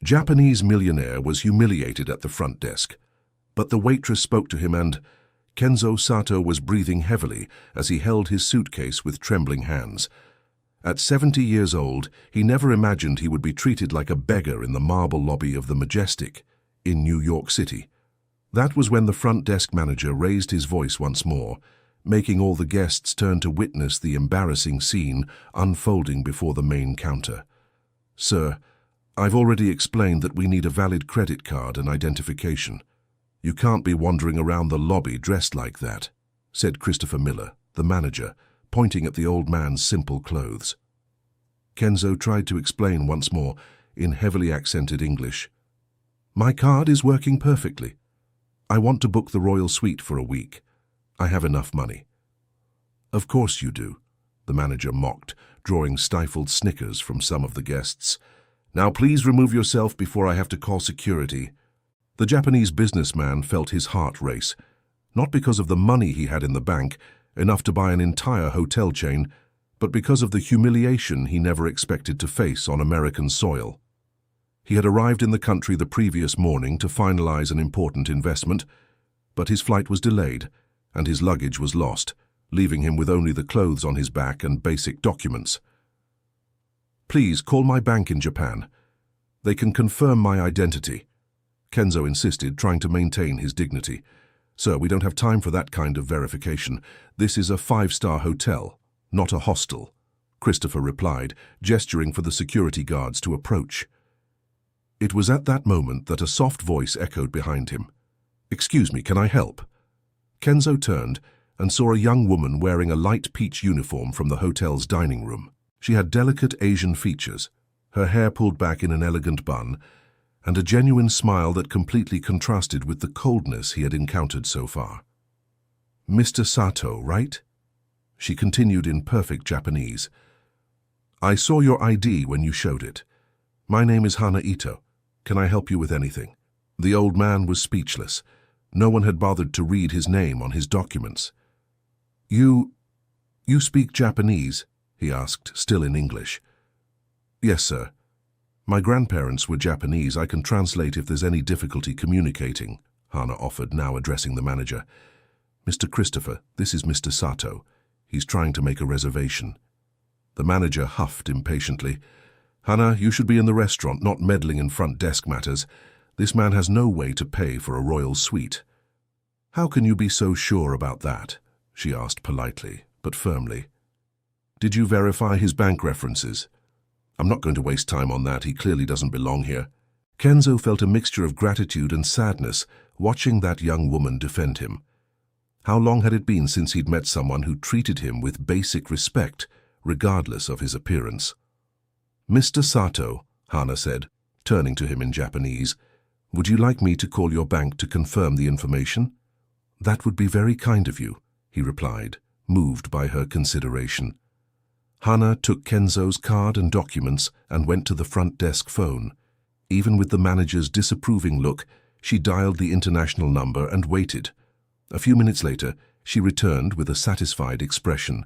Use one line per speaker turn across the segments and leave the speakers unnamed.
Japanese Millionaire was humiliated at the front desk, but the waitress spoke to him and Kenzo Sato was breathing heavily as he held his suitcase with trembling hands. At 70 years old, he never imagined he would be treated like a beggar in the marble lobby of the Majestic in New York City. That was when the front desk manager raised his voice once more, making all the guests turn to witness the embarrassing scene unfolding before the main counter. "Sir, I've already explained that we need a valid credit card and identification. You can't be wandering around the lobby dressed like that," said Christopher Miller, the manager, pointing at the old man's simple clothes. Kenzo tried to explain once more in heavily accented English. "My card is working perfectly. I want to book the royal suite for a week. I have enough money." "Of course you do," the manager mocked, drawing stifled snickers from some of the guests. "Now please remove yourself before I have to call security." The Japanese businessman felt his heart race, not because of the money he had in the bank, enough to buy an entire hotel chain, but because of the humiliation he never expected to face on American soil. He had arrived in the country the previous morning to finalize an important investment, but his flight was delayed and his luggage was lost, leaving him with only the clothes on his back and basic documents. "Please call my bank in Japan. They can confirm my identity," Kenzo insisted, trying to maintain his dignity. "Sir, we don't have time for that kind of verification. This is a 5-star hotel, not a hostel," Christopher replied, gesturing for the security guards to approach. It was at that moment that a soft voice echoed behind him. "Excuse me, can I help?" Kenzo turned and saw a young woman wearing a light peach uniform from the hotel's dining room. She had delicate Asian features, her hair pulled back in an elegant bun, and a genuine smile that completely contrasted with the coldness he had encountered so far. "Mr. Sato, right?" She continued in perfect Japanese. "I saw your ID when you showed it. My name is Hana Ito. Can I help you with anything?" The old man was speechless. No one had bothered to read his name on his documents. You speak Japanese?" he asked, still in English. "Yes, sir. My grandparents were Japanese. I can translate if there's any difficulty communicating," Hana offered, now addressing the manager. "Mr. Christopher, this is Mr. Sato. He's trying to make a reservation." The manager huffed impatiently. "Hana, you should be in the restaurant, not meddling in front desk matters. This man has no way to pay for a royal suite." "How can you be so sure about that?" she asked politely, but firmly. "Did you verify his bank references?" "I'm not going to waste time on that. He clearly doesn't belong here." Kenzo felt a mixture of gratitude and sadness watching that young woman defend him. How long had it been since he'd met someone who treated him with basic respect, regardless of his appearance? "Mr. Sato," Hana said, turning to him in Japanese, "would you like me to call your bank to confirm the information?" "That would be very kind of you," he replied, moved by her consideration. Hana took Kenzo's card and documents and went to the front desk phone. Even with the manager's disapproving look, she dialed the international number and waited. A few minutes later, she returned with a satisfied expression.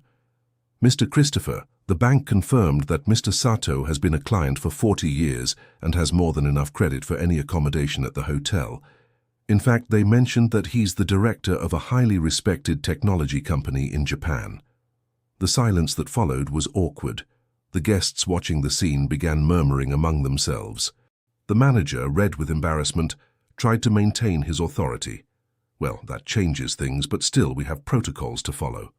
"Mr. Christopher, the bank confirmed that Mr. Sato has been a client for 40 years and has more than enough credit for any accommodation at the hotel. In fact, they mentioned that he's the director of a highly respected technology company in Japan." The silence that followed was awkward. The guests watching the scene began murmuring among themselves. The manager, red with embarrassment, tried to maintain his authority. "Well, that changes things, but still we have protocols to follow."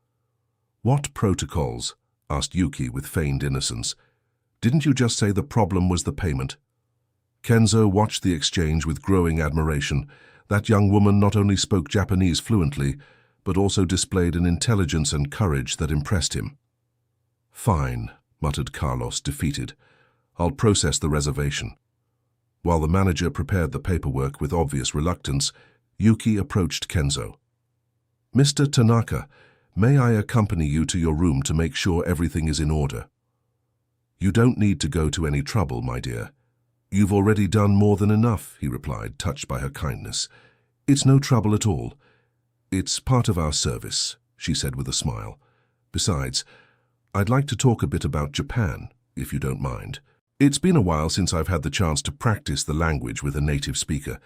"What protocols?" asked Yuki with feigned innocence. "Didn't you just say the problem was the payment?" Kenzo watched the exchange with growing admiration. That young woman not only spoke Japanese fluently, but also displayed an intelligence and courage that impressed him. "Fine," muttered Carlos, defeated. "I'll process the reservation." While the manager prepared the paperwork with obvious reluctance, Yuki approached Kenzo. "Mr. Tanaka, may I accompany you to your room to make sure everything is in order?" "You don't need to go to any trouble, my dear. You've already done more than enough," he replied, touched by her kindness. "It's no trouble at all. It's part of our service," she said with a smile. "Besides, I'd like to talk a bit about Japan, if you don't mind." It's been a while since I've had the chance to practice the language with a native speaker.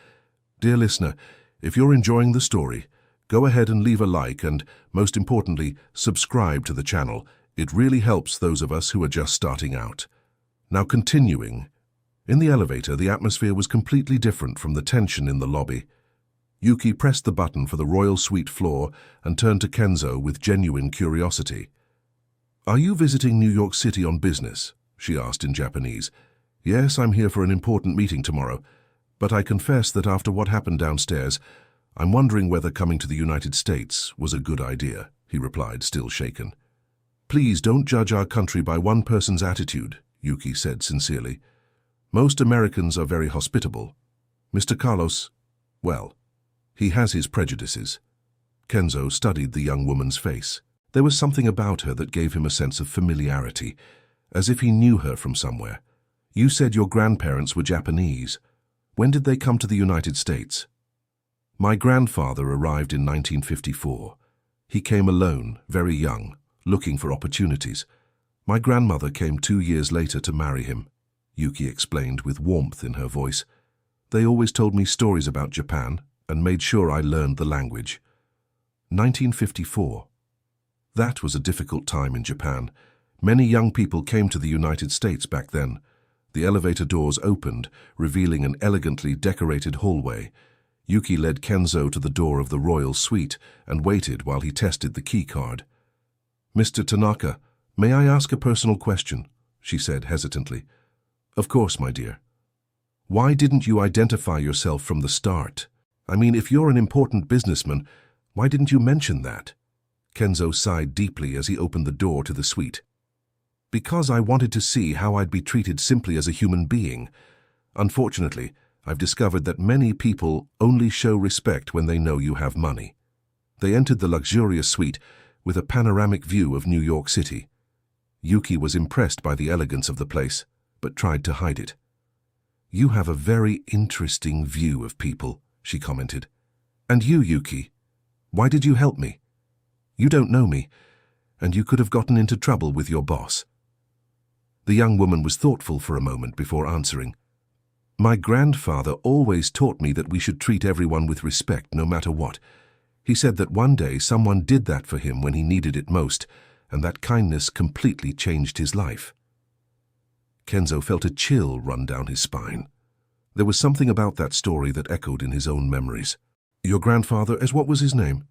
Dear listener, if you're enjoying the story, go ahead and leave a like and, most importantly, subscribe to the channel. It really helps those of us who are just starting out. Now continuing. In the elevator, the atmosphere was completely different from the tension in the lobby. Yuki pressed the button for the royal suite floor and turned to Kenzo with genuine curiosity. "Are you visiting New York City on business?" she asked in Japanese. "Yes, I'm here for an important meeting tomorrow, but I confess that after what happened downstairs, I'm wondering whether coming to the United States was a good idea," he replied, still shaken. "Please don't judge our country by one person's attitude," Yuki said sincerely. "Most Americans are very hospitable. Mr. Carlos, well, he has his prejudices." Kenzo studied the young woman's face. There was something about her that gave him a sense of familiarity, as if he knew her from somewhere. "You said your grandparents were Japanese. When did they come to the United States?" "My grandfather arrived in 1954. He came alone, very young, looking for opportunities. My grandmother came 2 years later to marry him," Yuki explained with warmth in her voice. "They always told me stories about Japan and made sure I learned the language." 1954. That was a difficult time in Japan. Many young people came to the United States back then. The elevator doors opened, revealing an elegantly decorated hallway. Yuki led Kenzo to the door of the royal suite and waited while he tested the key card. "Mr. Tanaka, may I ask a personal question?" she said hesitantly. "Of course, my dear." "Why didn't you identify yourself from the start? I mean, if you're an important businessman, why didn't you mention that?" Kenzo sighed deeply as he opened the door to the suite. "Because I wanted to see how I'd be treated simply as a human being. Unfortunately, I've discovered that many people only show respect when they know you have money." They entered the luxurious suite with a panoramic view of New York City. Yuki was impressed by the elegance of the place, but tried to hide it. "You have a very interesting view of people," she commented. "And you, Yuki, why did you help me? You don't know me, and you could have gotten into trouble with your boss." The young woman was thoughtful for a moment before answering. "My grandfather always taught me that we should treat everyone with respect no matter what. He said that one day someone did that for him when he needed it most, and that kindness completely changed his life." Kenzo felt a chill run down his spine. There was something about that story that echoed in his own memories. "Your grandfather, as what was his name?"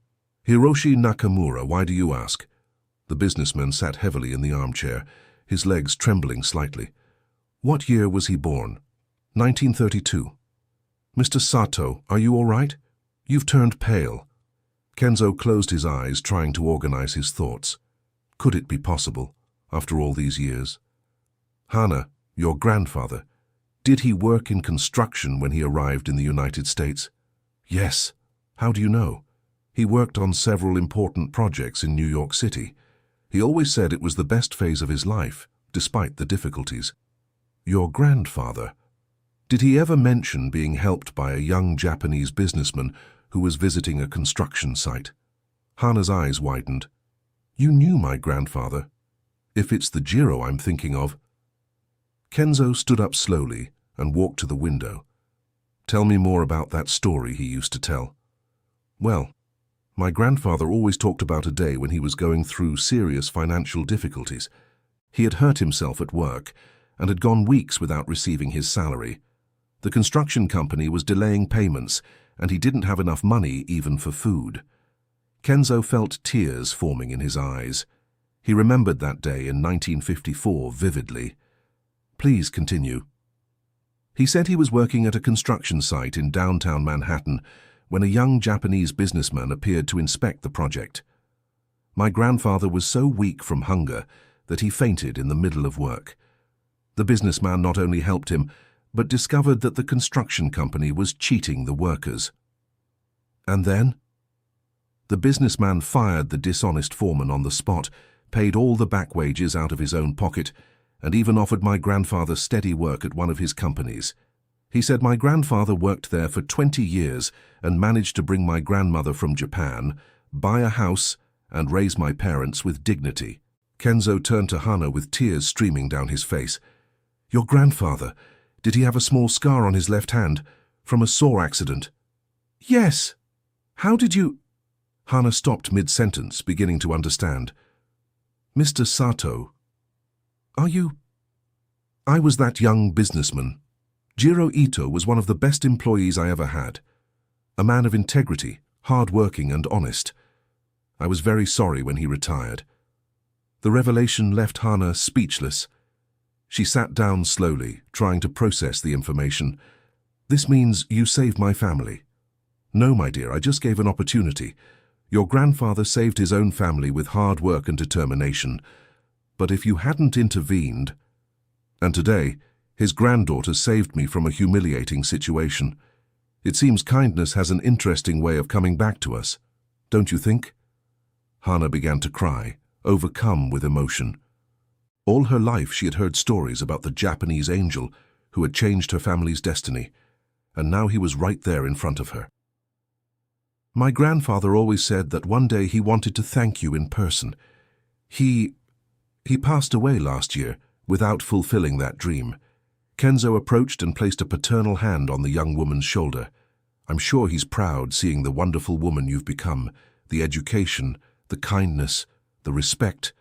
"Hiroshi Nakamura, why do you ask?" The businessman sat heavily in the armchair, his legs trembling slightly. "What year was he born?" 1932. "Mr. Sato, are you all right? You've turned pale." Kenzo closed his eyes, trying to organize his thoughts. Could it be possible, after all these years? "Hana, your grandfather, did he work in construction when he arrived in the United States?" "Yes." "How do you know?" "He worked on several important projects in New York City. He always said it was the best phase of his life, despite the difficulties." "Your grandfather, did he ever mention being helped by a young Japanese businessman who was visiting a construction site?" Hana's eyes widened. "You knew my grandfather. If it's the Jiro I'm thinking of." Kenzo stood up slowly and walked to the window. "Tell me more about that story he used to tell." "Well, my grandfather always talked about a day when he was going through serious financial difficulties. He had hurt himself at work and had gone weeks without receiving his salary. The construction company was delaying payments, and he didn't have enough money even for food." Kenzo felt tears forming in his eyes. He remembered that day in 1954 vividly. "Please continue." "He said he was working at a construction site in downtown Manhattan when a young Japanese businessman appeared to inspect the project. My grandfather was so weak from hunger that he fainted in the middle of work. The businessman not only helped him, but discovered that the construction company was cheating the workers." "And then?" "The businessman fired the dishonest foreman on the spot, paid all the back wages out of his own pocket, and even offered my grandfather steady work at one of his companies. He said my grandfather worked there for 20 years and managed to bring my grandmother from Japan, buy a house, and raise my parents with dignity." Kenzo turned to Hana with tears streaming down his face. Your grandfather, did he have a small scar on his left hand from a saw accident? Yes. How did you... Hana stopped mid-sentence, beginning to understand. Mr. Sato, are you... I was that young businessman. Jiro Ito was one of the best employees I ever had. A man of integrity, hard-working and honest. I was very sorry when he retired. The revelation left Hana speechless. She sat down slowly, trying to process the information. This means you saved my family. No, my dear, I just gave an opportunity. Your grandfather saved his own family with hard work and determination. But if you hadn't intervened... And today, his granddaughter saved me from a humiliating situation. It seems kindness has an interesting way of coming back to us, don't you think? Hana began to cry, overcome with emotion. All her life she had heard stories about the Japanese angel who had changed her family's destiny, and now he was right there in front of her. My grandfather always said that one day he wanted to thank you in person. He passed away last year without fulfilling that dream. Kenzo approached and placed a paternal hand on the young woman's shoulder. I'm sure he's proud seeing the wonderful woman you've become, the education, the kindness, the respect.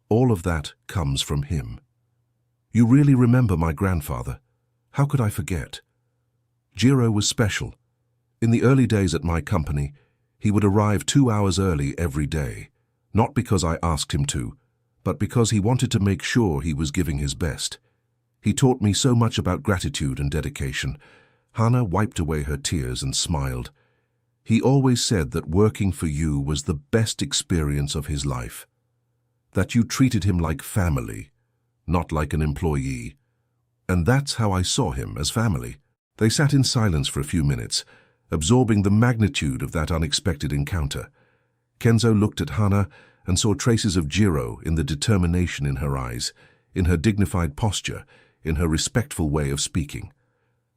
All of that comes from him. You really remember my grandfather? How could I forget? Jiro was special. In the early days at my company, he would arrive 2 hours early every day, not because I asked him to, but because he wanted to make sure he was giving his best. He taught me so much about gratitude and dedication. Hana wiped away her tears and smiled. He always said that working for you was the best experience of his life. That you treated him like family, not like an employee. And that's how I saw him, as family. They sat in silence for a few minutes, absorbing the magnitude of that unexpected encounter. Kenzo looked at Hana and saw traces of Jiro in the determination in her eyes, in her dignified posture, in her respectful way of speaking.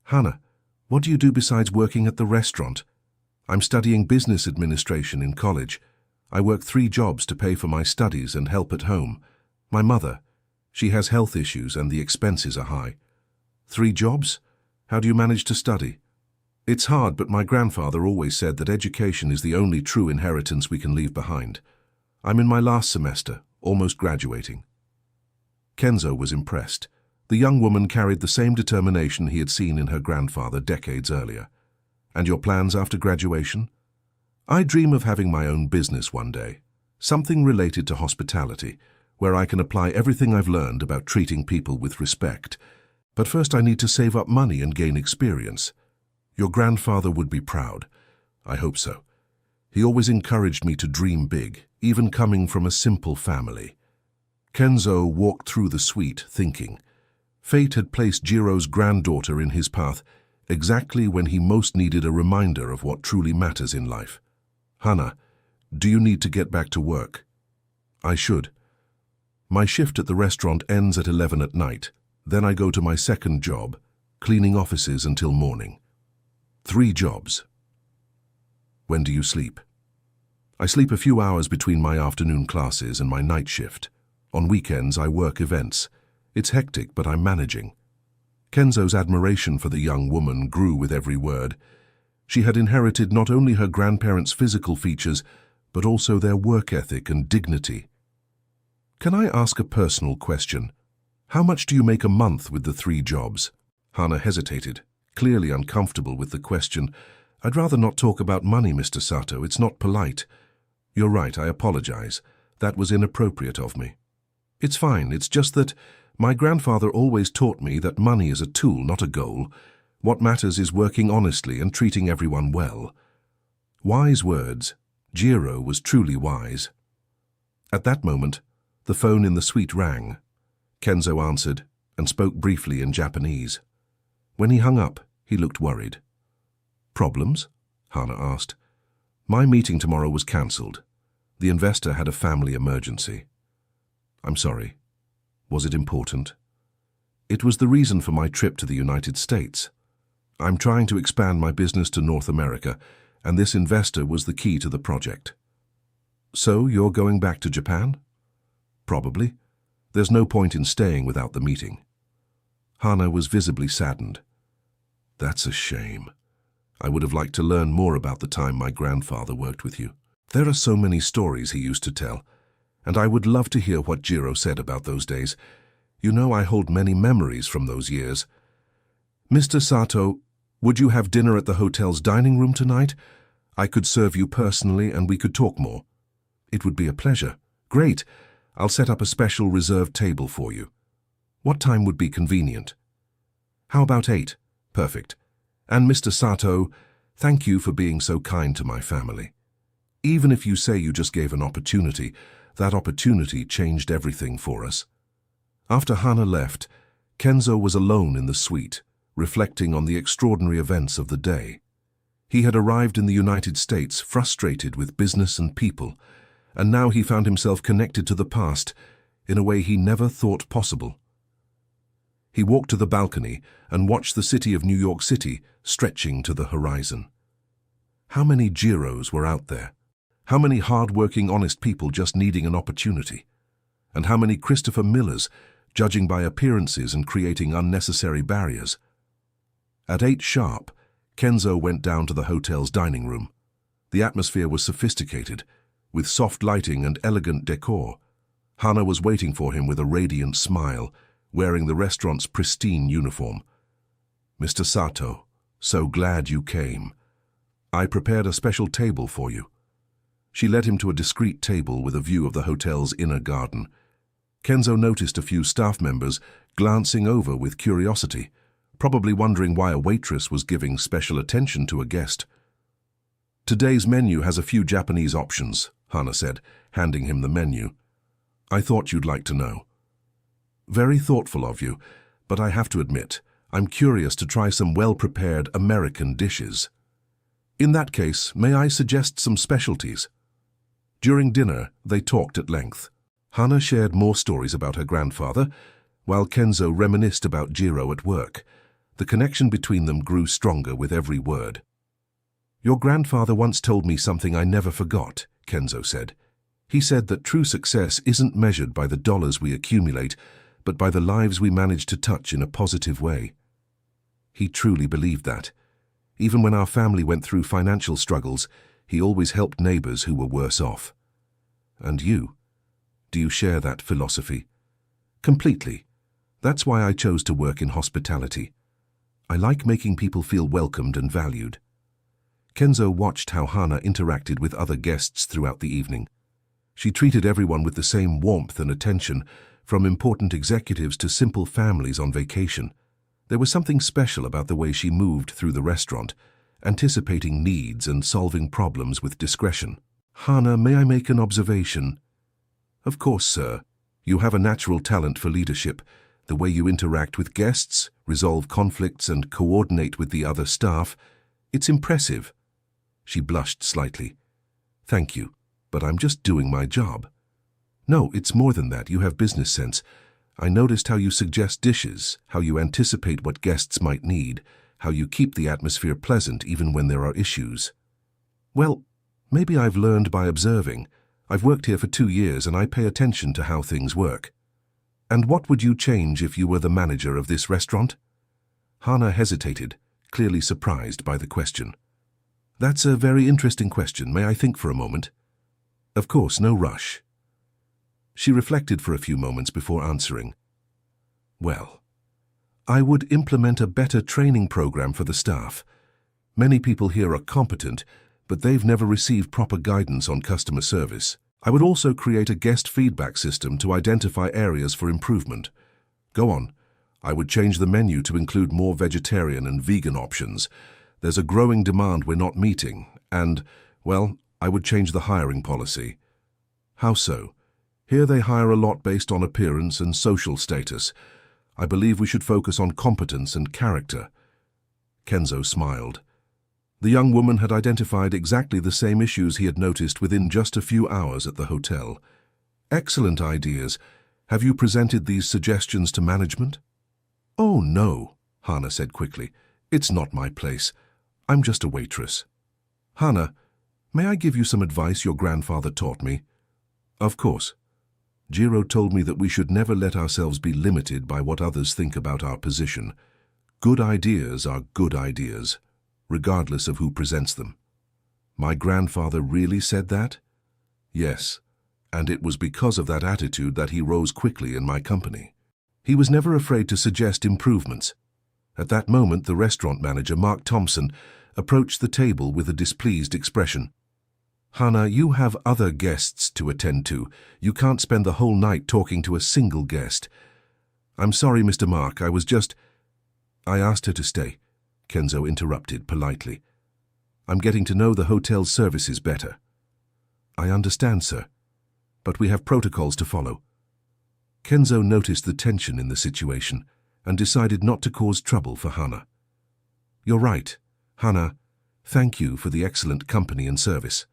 Hana, what do you do besides working at the restaurant? I'm studying business administration in college. I work 3 jobs to pay for my studies and help at home. My mother, she has health issues and the expenses are high. 3 jobs? How do you manage to study? It's hard, but my grandfather always said that education is the only true inheritance we can leave behind. I'm in my last semester, almost graduating. Kenzo was impressed. The young woman carried the same determination he had seen in her grandfather decades earlier. And your plans after graduation? I dream of having my own business one day, something related to hospitality, where I can apply everything I've learned about treating people with respect. But first I need to save up money and gain experience. Your grandfather would be proud. I hope so. He always encouraged me to dream big, even coming from a simple family. Kenzo walked through the suite, thinking. Fate had placed Jiro's granddaughter in his path exactly when he most needed a reminder of what truly matters in life. Hana, do you need to get back to work? I should. My shift at the restaurant ends at 11 at night. Then I go to my second job, cleaning offices until morning. 3 jobs. When do you sleep? I sleep a few hours between my afternoon classes and my night shift. On weekends, I work events. It's hectic, but I'm managing. Kenzo's admiration for the young woman grew with every word. She had inherited not only her grandparents' physical features, but also their work ethic and dignity. Can I ask a personal question? How much do you make a month with the 3 jobs? Hana hesitated, clearly uncomfortable with the question. I'd rather not talk about money, Mr. Sato. It's not polite. You're right, I apologize. That was inappropriate of me. It's fine, it's just that my grandfather always taught me that money is a tool, not a goal. What matters is working honestly and treating everyone well. Wise words. Jiro was truly wise. At that moment, the phone in the suite rang. Kenzo answered and spoke briefly in Japanese. When he hung up, he looked worried. Problems? Hana asked. My meeting tomorrow was cancelled. The investor had a family emergency. I'm sorry. Was it important? It was the reason for my trip to the United States. I'm trying to expand my business to North America, and this investor was the key to the project. So you're going back to Japan? Probably. There's no point in staying without the meeting. Hana was visibly saddened. That's a shame. I would have liked to learn more about the time my grandfather worked with you. There are so many stories he used to tell, and I would love to hear what Jiro said about those days. You know, I hold many memories from those years. Mr. Sato, would you have dinner at the hotel's dining room tonight? I could serve you personally and we could talk more. It would be a pleasure. Great. I'll set up a special reserved table for you. What time would be convenient? How about 8? Perfect. And Mr. Sato, thank you for being so kind to my family. Even if you say you just gave an opportunity, that opportunity changed everything for us. After Hana left, Kenzo was alone in the suite, reflecting on the extraordinary events of the day. He had arrived in the United States frustrated with business and people, and now he found himself connected to the past in a way he never thought possible. He walked to the balcony and watched the city of New York City stretching to the horizon. How many Jiros were out there? How many hard-working, honest people just needing an opportunity? And how many Christopher Millers, judging by appearances and creating unnecessary barriers? At 8 sharp, Kenzo went down to the hotel's dining room. The atmosphere was sophisticated, with soft lighting and elegant decor. Hana was waiting for him with a radiant smile, wearing the restaurant's pristine uniform. Mr. Sato, so glad you came. I prepared a special table for you. She led him to a discreet table with a view of the hotel's inner garden. Kenzo noticed a few staff members glancing over with curiosity, probably wondering why a waitress was giving special attention to a guest. Today's menu has a few Japanese options, Hana said, handing him the menu. I thought you'd like to know. Very thoughtful of you, but I have to admit, I'm curious to try some well-prepared American dishes. In that case, may I suggest some specialties? During dinner, they talked at length. Hana shared more stories about her grandfather, while Kenzo reminisced about Jiro at work. The connection between them grew stronger with every word. Your grandfather once told me something I never forgot, Kenzo said. He said that true success isn't measured by the dollars we accumulate, but by the lives we manage to touch in a positive way. He truly believed that. Even when our family went through financial struggles, he always helped neighbors who were worse off. And you? Do you share that philosophy? Completely. That's why I chose to work in hospitality. I like making people feel welcomed and valued. Kenzo watched how Hana interacted with other guests throughout the evening. She treated everyone with the same warmth and attention, from important executives to simple families on vacation. There was something special about the way she moved through the restaurant, anticipating needs and solving problems with discretion. Hana, may I make an observation? Of course, sir. You have a natural talent for leadership. The way you interact with guests, resolve conflicts, and coordinate with the other staff. It's impressive. She blushed slightly. Thank you, but I'm just doing my job. No, it's more than that. You have business sense. I noticed how you suggest dishes, how you anticipate what guests might need, how you keep the atmosphere pleasant even when there are issues. Well, maybe I've learned by observing. I've worked here for 2 years and I pay attention to how things work. And what would you change if you were the manager of this restaurant? Hana hesitated, clearly surprised by the question. That's a very interesting question. May I think for a moment? Of course, no rush. She reflected for a few moments before answering. Well, I would implement a better training program for the staff. Many people here are competent, but they've never received proper guidance on customer service. I would also create a guest feedback system to identify areas for improvement. Go on. I would change the menu to include more vegetarian and vegan options. There's a growing demand we're not meeting, and, well, I would change the hiring policy. How so? Here they hire a lot based on appearance and social status. I believe we should focus on competence and character. Kenzo smiled. The young woman had identified exactly the same issues he had noticed within just a few hours at the hotel. Excellent ideas. Have you presented these suggestions to management? Oh, no, Hana said quickly. It's not my place. I'm just a waitress. Hana, may I give you some advice your grandfather taught me? Of course. Jiro told me that we should never let ourselves be limited by what others think about our position. Good ideas are good ideas, regardless of who presents them. My grandfather really said that? Yes, and it was because of that attitude that he rose quickly in my company. He was never afraid to suggest improvements. At that moment, the restaurant manager, Mark Thompson, approached the table with a displeased expression. "Hannah, you have other guests to attend to. You can't spend the whole night talking to a single guest." "I'm sorry, Mr. Mark, I asked her to stay," Kenzo interrupted politely. "I'm getting to know the hotel's services better." "I understand, sir, but we have protocols to follow." Kenzo noticed the tension in the situation and decided not to cause trouble for Hannah. "You're right, Hannah. Thank you for the excellent company and service.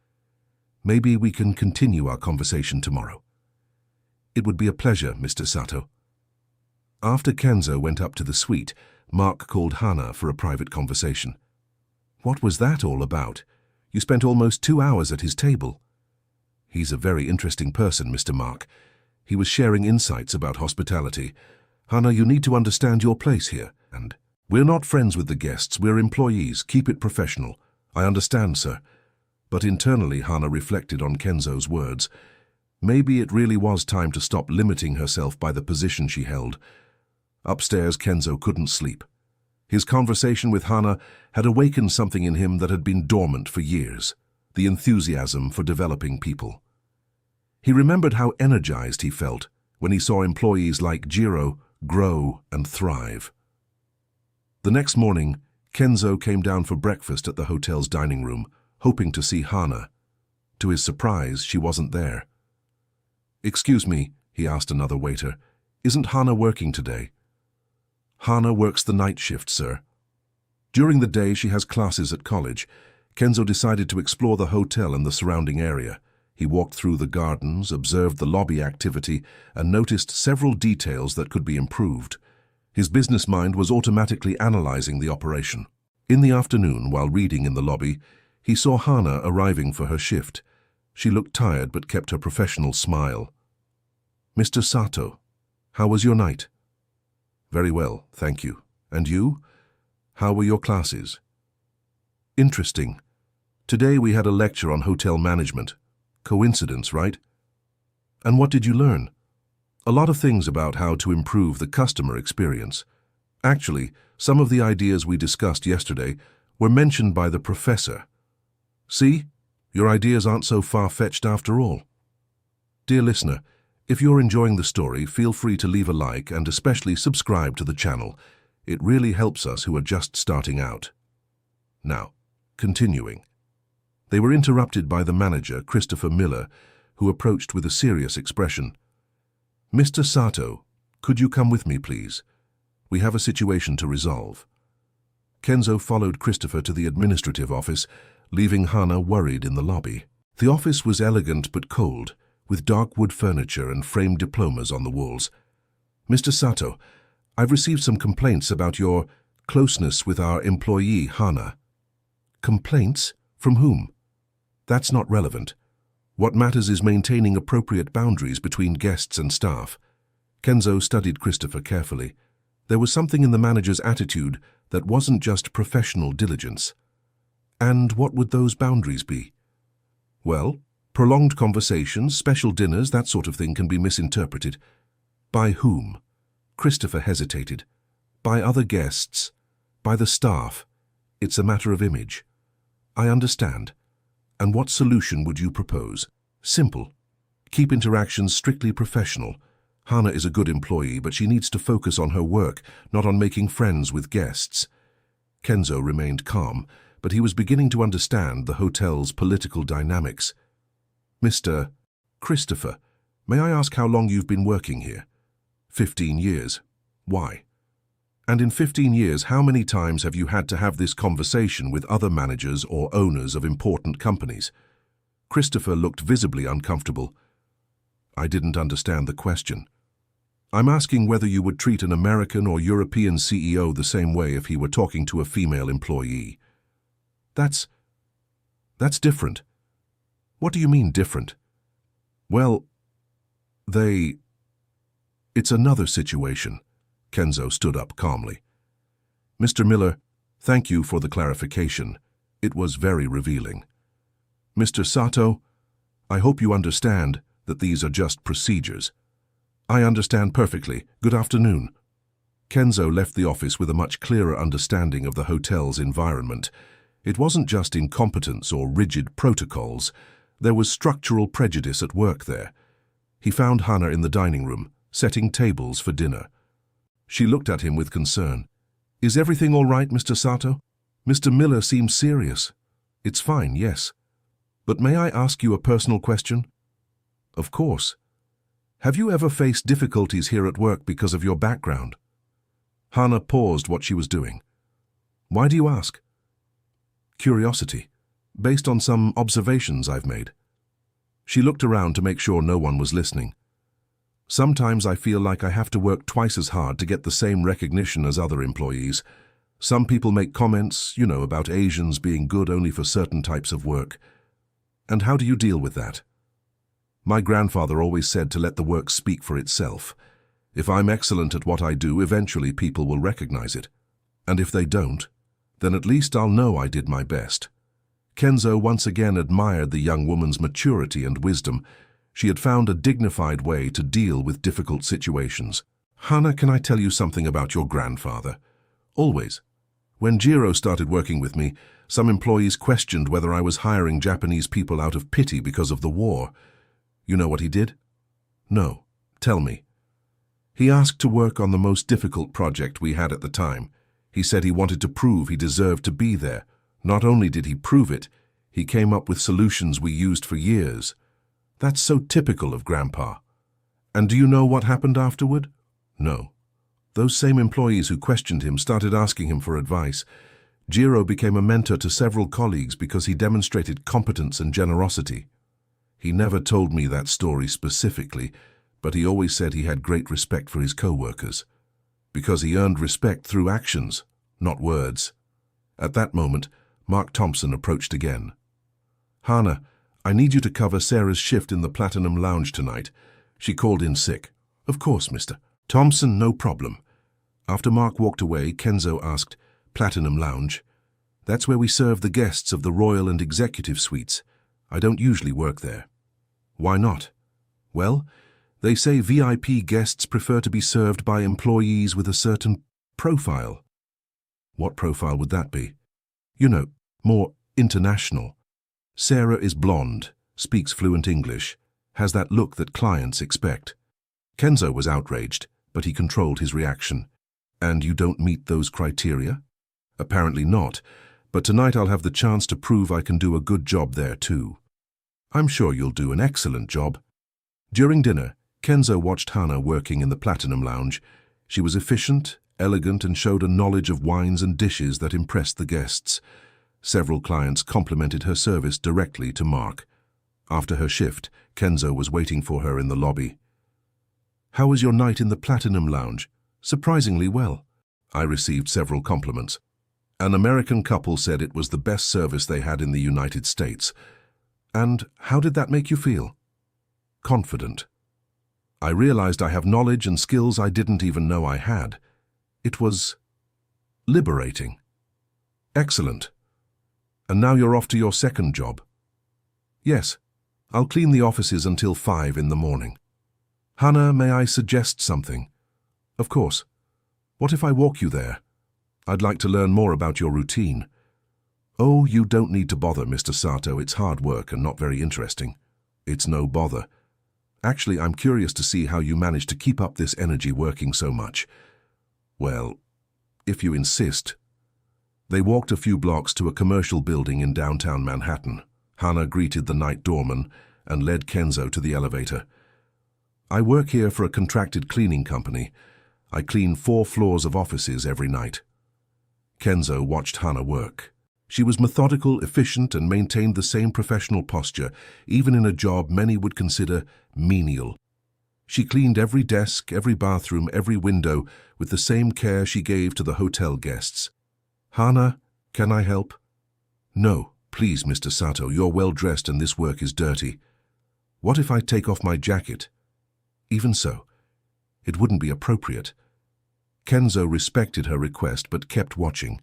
Maybe we can continue our conversation tomorrow." "It would be a pleasure, Mr. Sato." After Kenzo went up to the suite, Mark called Hannah for a private conversation. "What was that all about? You spent almost 2 hours at his table." "He's a very interesting person, Mr. Mark. He was sharing insights about hospitality. Hannah, you need to understand your place here. And we're not friends with the guests, we're employees. Keep it professional." "I understand, sir." But internally, Hannah reflected on Kenzo's words. Maybe it really was time to stop limiting herself by the position she held. Upstairs, Kenzo couldn't sleep. His conversation with Hannah had awakened something in him that had been dormant for years, the enthusiasm for developing people. He remembered how energized he felt when he saw employees like Jiro grow and thrive. The next morning, Kenzo came down for breakfast at the hotel's dining room, hoping to see Hannah. To his surprise, she wasn't there. "Excuse me," he asked another waiter, "isn't Hannah working today?" "Hannah works the night shift, sir. During the day, she has classes at college." Kenzo decided to explore the hotel and the surrounding area. He walked through the gardens, observed the lobby activity, and noticed several details that could be improved. His business mind was automatically analyzing the operation. In the afternoon, while reading in the lobby, he saw Hannah arriving for her shift. She looked tired but kept her professional smile. "Mr. Sato, how was your night?" "Very well, thank you. And you? How were your classes?" "Interesting. Today we had a lecture on hotel management. Coincidence, right?" "And what did you learn?" "A lot of things about how to improve the customer experience. Actually, some of the ideas we discussed yesterday were mentioned by the professor. See, your ideas aren't so far-fetched after all." Dear listener, if you're enjoying the story, feel free to leave a like and especially subscribe to the channel. It really helps us who are just starting out. Now, continuing. They were interrupted by the manager, Christopher Miller, who approached with a serious expression. "Mr. Sato, could you come with me, please? We have a situation to resolve." Kenzo followed Christopher to the administrative office, leaving Hannah worried in the lobby. The office was elegant but cold, with dark wood furniture and framed diplomas on the walls. "Mr. Sato, I've received some complaints about your closeness with our employee, Hannah." "Complaints? From whom?" "That's not relevant. What matters is maintaining appropriate boundaries between guests and staff." Kenzo studied Christopher carefully. There was something in the manager's attitude that wasn't just professional diligence. "And what would those boundaries be?" "Well, prolonged conversations, special dinners, that sort of thing can be misinterpreted." "By whom?" Christopher hesitated. "By other guests. By the staff. It's a matter of image." "I understand. And what solution would you propose?" "Simple. Keep interactions strictly professional. Hannah is a good employee, but she needs to focus on her work, not on making friends with guests." Kenzo remained calm, but he was beginning to understand the hotel's political dynamics. "Mr. Christopher, may I ask how long you've been working here?" 15 years. "Why? And in 15 years, how many times have you had to have this conversation with other managers or owners of important companies?" Christopher looked visibly uncomfortable. "I didn't understand the question." "I'm asking whether you would treat an American or European CEO the same way if he were talking to a female employee." That's different." "What do you mean different?" "Well, It's another situation. Kenzo stood up calmly. Mr. Miller, thank you for the clarification. It was very revealing. Mr. Sato, I hope you understand that these are just procedures. I understand perfectly. Good afternoon. Kenzo left the office with a much clearer understanding of the hotel's environment. It wasn't just incompetence or rigid protocols. There was structural prejudice at work there. He found Hana in the dining room, setting tables for dinner. She looked at him with concern. Is everything all right, Mr. Sato? Mr. Miller seems serious. It's fine, yes. But may I ask you a personal question? Of course. Have you ever faced difficulties here at work because of your background? Hana paused what she was doing. Why do you ask? Curiosity, based on some observations I've made. She looked around to make sure no one was listening. Sometimes I feel like I have to work twice as hard to get the same recognition as other employees. Some people make comments, about Asians being good only for certain types of work. And how do you deal with that? My grandfather always said to let the work speak for itself. If I'm excellent at what I do, eventually people will recognize it. And if they don't, then at least I'll know I did my best. Kenzo once again admired the young woman's maturity and wisdom. She had found a dignified way to deal with difficult situations. Hana, can I tell you something about your grandfather? Always. When Jiro started working with me, some employees questioned whether I was hiring Japanese people out of pity because of the war. You know what he did? No. Tell me. He asked to work on the most difficult project we had at the time. He said he wanted to prove he deserved to be there. Not only did he prove it, he came up with solutions we used for years. That's so typical of Grandpa. And do you know what happened afterward? No. Those same employees who questioned him started asking him for advice. Jiro became a mentor to several colleagues because he demonstrated competence and generosity. He never told me that story specifically, but he always said he had great respect for his co-workers. Because he earned respect through actions, not words. At that moment, Mark Thompson approached again. Hana, I need you to cover Sarah's shift in the Platinum Lounge tonight. She called in sick. Of course, Mr. Thompson, no problem. After Mark walked away, Kenzo asked, Platinum Lounge? That's where we serve the guests of the Royal and Executive Suites. I don't usually work there. Why not? Well, they say VIP guests prefer to be served by employees with a certain profile. What profile would that be? More international. Sarah is blonde, speaks fluent English, has that look that clients expect. Kenzo was outraged, but he controlled his reaction. And you don't meet those criteria? Apparently not, but tonight I'll have the chance to prove I can do a good job there too. I'm sure you'll do an excellent job. During dinner, Kenzo watched Hana working in the Platinum Lounge. She was efficient, elegant, and showed a knowledge of wines and dishes that impressed the guests. Several clients complimented her service directly to Mark. After her shift, Kenzo was waiting for her in the lobby. How was your night in the Platinum Lounge? Surprisingly well. I received several compliments. An American couple said it was the best service they had in the United States. And how did that make you feel? Confident. I realized I have knowledge and skills I didn't even know I had. It was liberating. Excellent. And now you're off to your second job? Yes. I'll clean the offices until 5 in the morning. Hana, may I suggest something? Of course. What if I walk you there? I'd like to learn more about your routine. Oh, you don't need to bother, Mr. Sato. It's hard work and not very interesting. It's no bother. Actually, I'm curious to see how you manage to keep up this energy working so much. Well, if you insist. They walked a few blocks to a commercial building in downtown Manhattan. Hana greeted the night doorman and led Kenzo to the elevator. I work here for a contracted cleaning company. I clean 4 floors of offices every night. Kenzo watched Hana work. She was methodical, efficient, and maintained the same professional posture, even in a job many would consider menial. She cleaned every desk, every bathroom, every window with the same care she gave to the hotel guests. Hana, can I help? No, please, Mr. Sato, you're well dressed and this work is dirty. What if I take off my jacket? Even so, it wouldn't be appropriate. Kenzo respected her request but kept watching.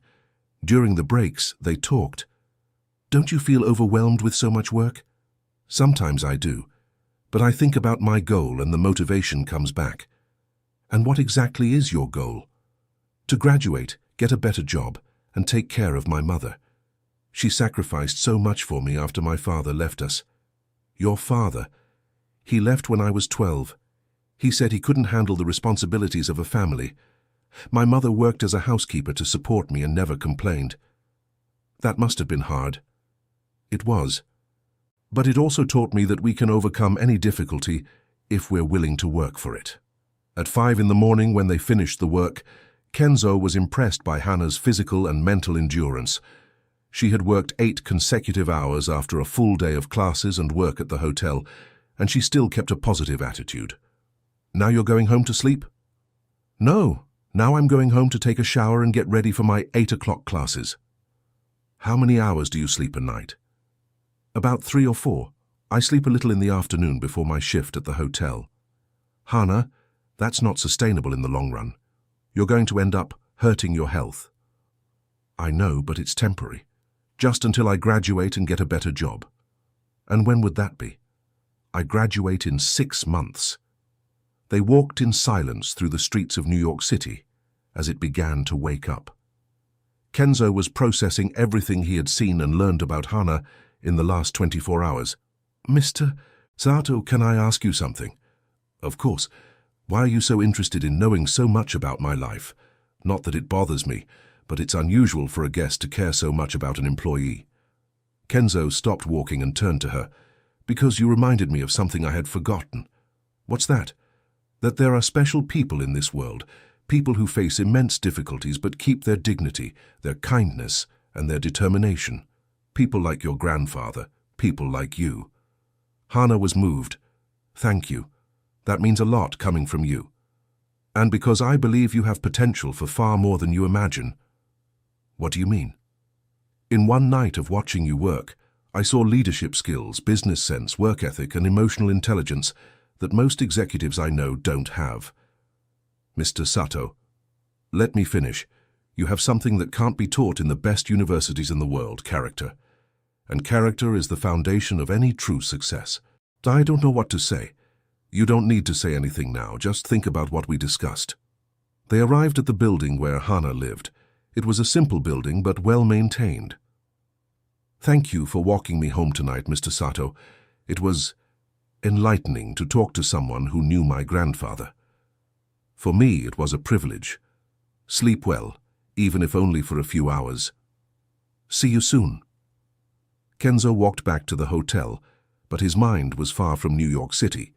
During the breaks, they talked. "Don't you feel overwhelmed with so much work?" "Sometimes I do, but I think about my goal and the motivation comes back." "And what exactly is your goal?" "To graduate, get a better job, and take care of my mother. She sacrificed so much for me after my father left us." "Your father? He left when I was 12. He said he couldn't handle the responsibilities of a family. My mother worked as a housekeeper to support me and never complained." "That must have been hard." "It was. But it also taught me that we can overcome any difficulty if we're willing to work for it." At 5 in the morning, when they finished the work, Kenzo was impressed by Hannah's physical and mental endurance. She had worked 8 consecutive hours after a full day of classes and work at the hotel, and she still kept a positive attitude. "Now you're going home to sleep?" "No, now I'm going home to take a shower and get ready for my 8 o'clock classes." "How many hours do you sleep a night?" "About 3 or 4. I sleep a little in the afternoon before my shift at the hotel." "Hannah, that's not sustainable in the long run. You're going to end up hurting your health." "I know, but it's temporary. Just until I graduate and get a better job." "And when would that be?" "I graduate in 6 months." They walked in silence through the streets of New York City as it began to wake up. Kenzo was processing everything he had seen and learned about Hannah in the last 24 hours. "Mr. Sato, can I ask you something?" "Of course. Why are you so interested in knowing so much about my life? Not that it bothers me, but it's unusual for a guest to care so much about an employee." Kenzo stopped walking and turned to her. "Because you reminded me of something I had forgotten." "What's that?" "That there are special people in this world, people who face immense difficulties but keep their dignity, their kindness, and their determination. People like your grandfather, people like you." Hannah was moved. "Thank you. That means a lot coming from you. And because I believe you have potential for far more than you imagine." "What do you mean?" "In one night of watching you work, I saw leadership skills, business sense, work ethic, and emotional intelligence that most executives I know don't have." "Mr. Sato, let me finish. You have something that can't be taught in the best universities in the world, character. And character is the foundation of any true success." "I don't know what to say." "You don't need to say anything now, just think about what we discussed." They arrived at the building where Hannah lived. It was a simple building, but well-maintained. "Thank you for walking me home tonight, Mr. Sato. It was enlightening to talk to someone who knew my grandfather. For me, it was a privilege. Sleep well, even if only for a few hours. See you soon." Kenzo walked back to the hotel, but his mind was far from New York City.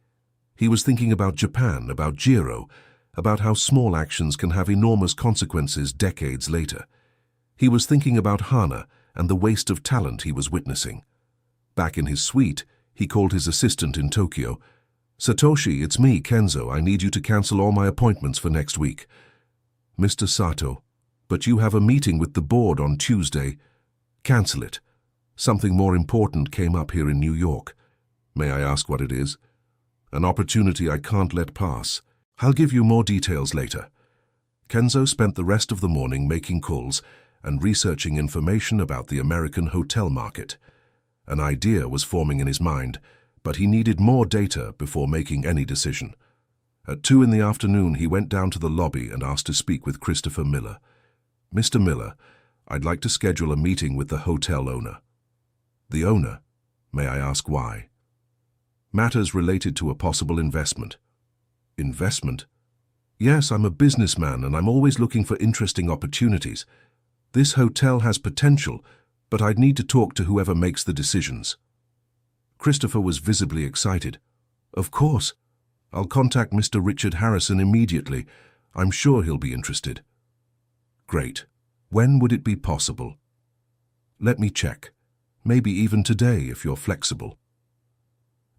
He was thinking about Japan, about Jiro, about how small actions can have enormous consequences decades later. He was thinking about Hannah and the waste of talent he was witnessing. Back in his suite, he called his assistant in Tokyo. "Satoshi, it's me, Kenzo. I need you to cancel all my appointments for next week." "Mr. Sato, but you have a meeting with the board on Tuesday." "Cancel it. Something more important came up here in New York." "May I ask what it is?" "An opportunity I can't let pass. I'll give you more details later." Kenzo spent the rest of the morning making calls and researching information about the American hotel market. An idea was forming in his mind, but he needed more data before making any decision. At 2 in the afternoon, he went down to the lobby and asked to speak with Christopher Miller. "Mr. Miller, I'd like to schedule a meeting with the hotel owner." "The owner? May I ask why?" "Matters related to a possible investment." "Investment?" "Yes, I'm a businessman and I'm always looking for interesting opportunities. This hotel has potential, but I'd need to talk to whoever makes the decisions." Christopher was visibly excited. "Of course. I'll contact Mr. Richard Harrison immediately. I'm sure he'll be interested." "Great. When would it be possible?" "Let me check. Maybe even today if you're flexible."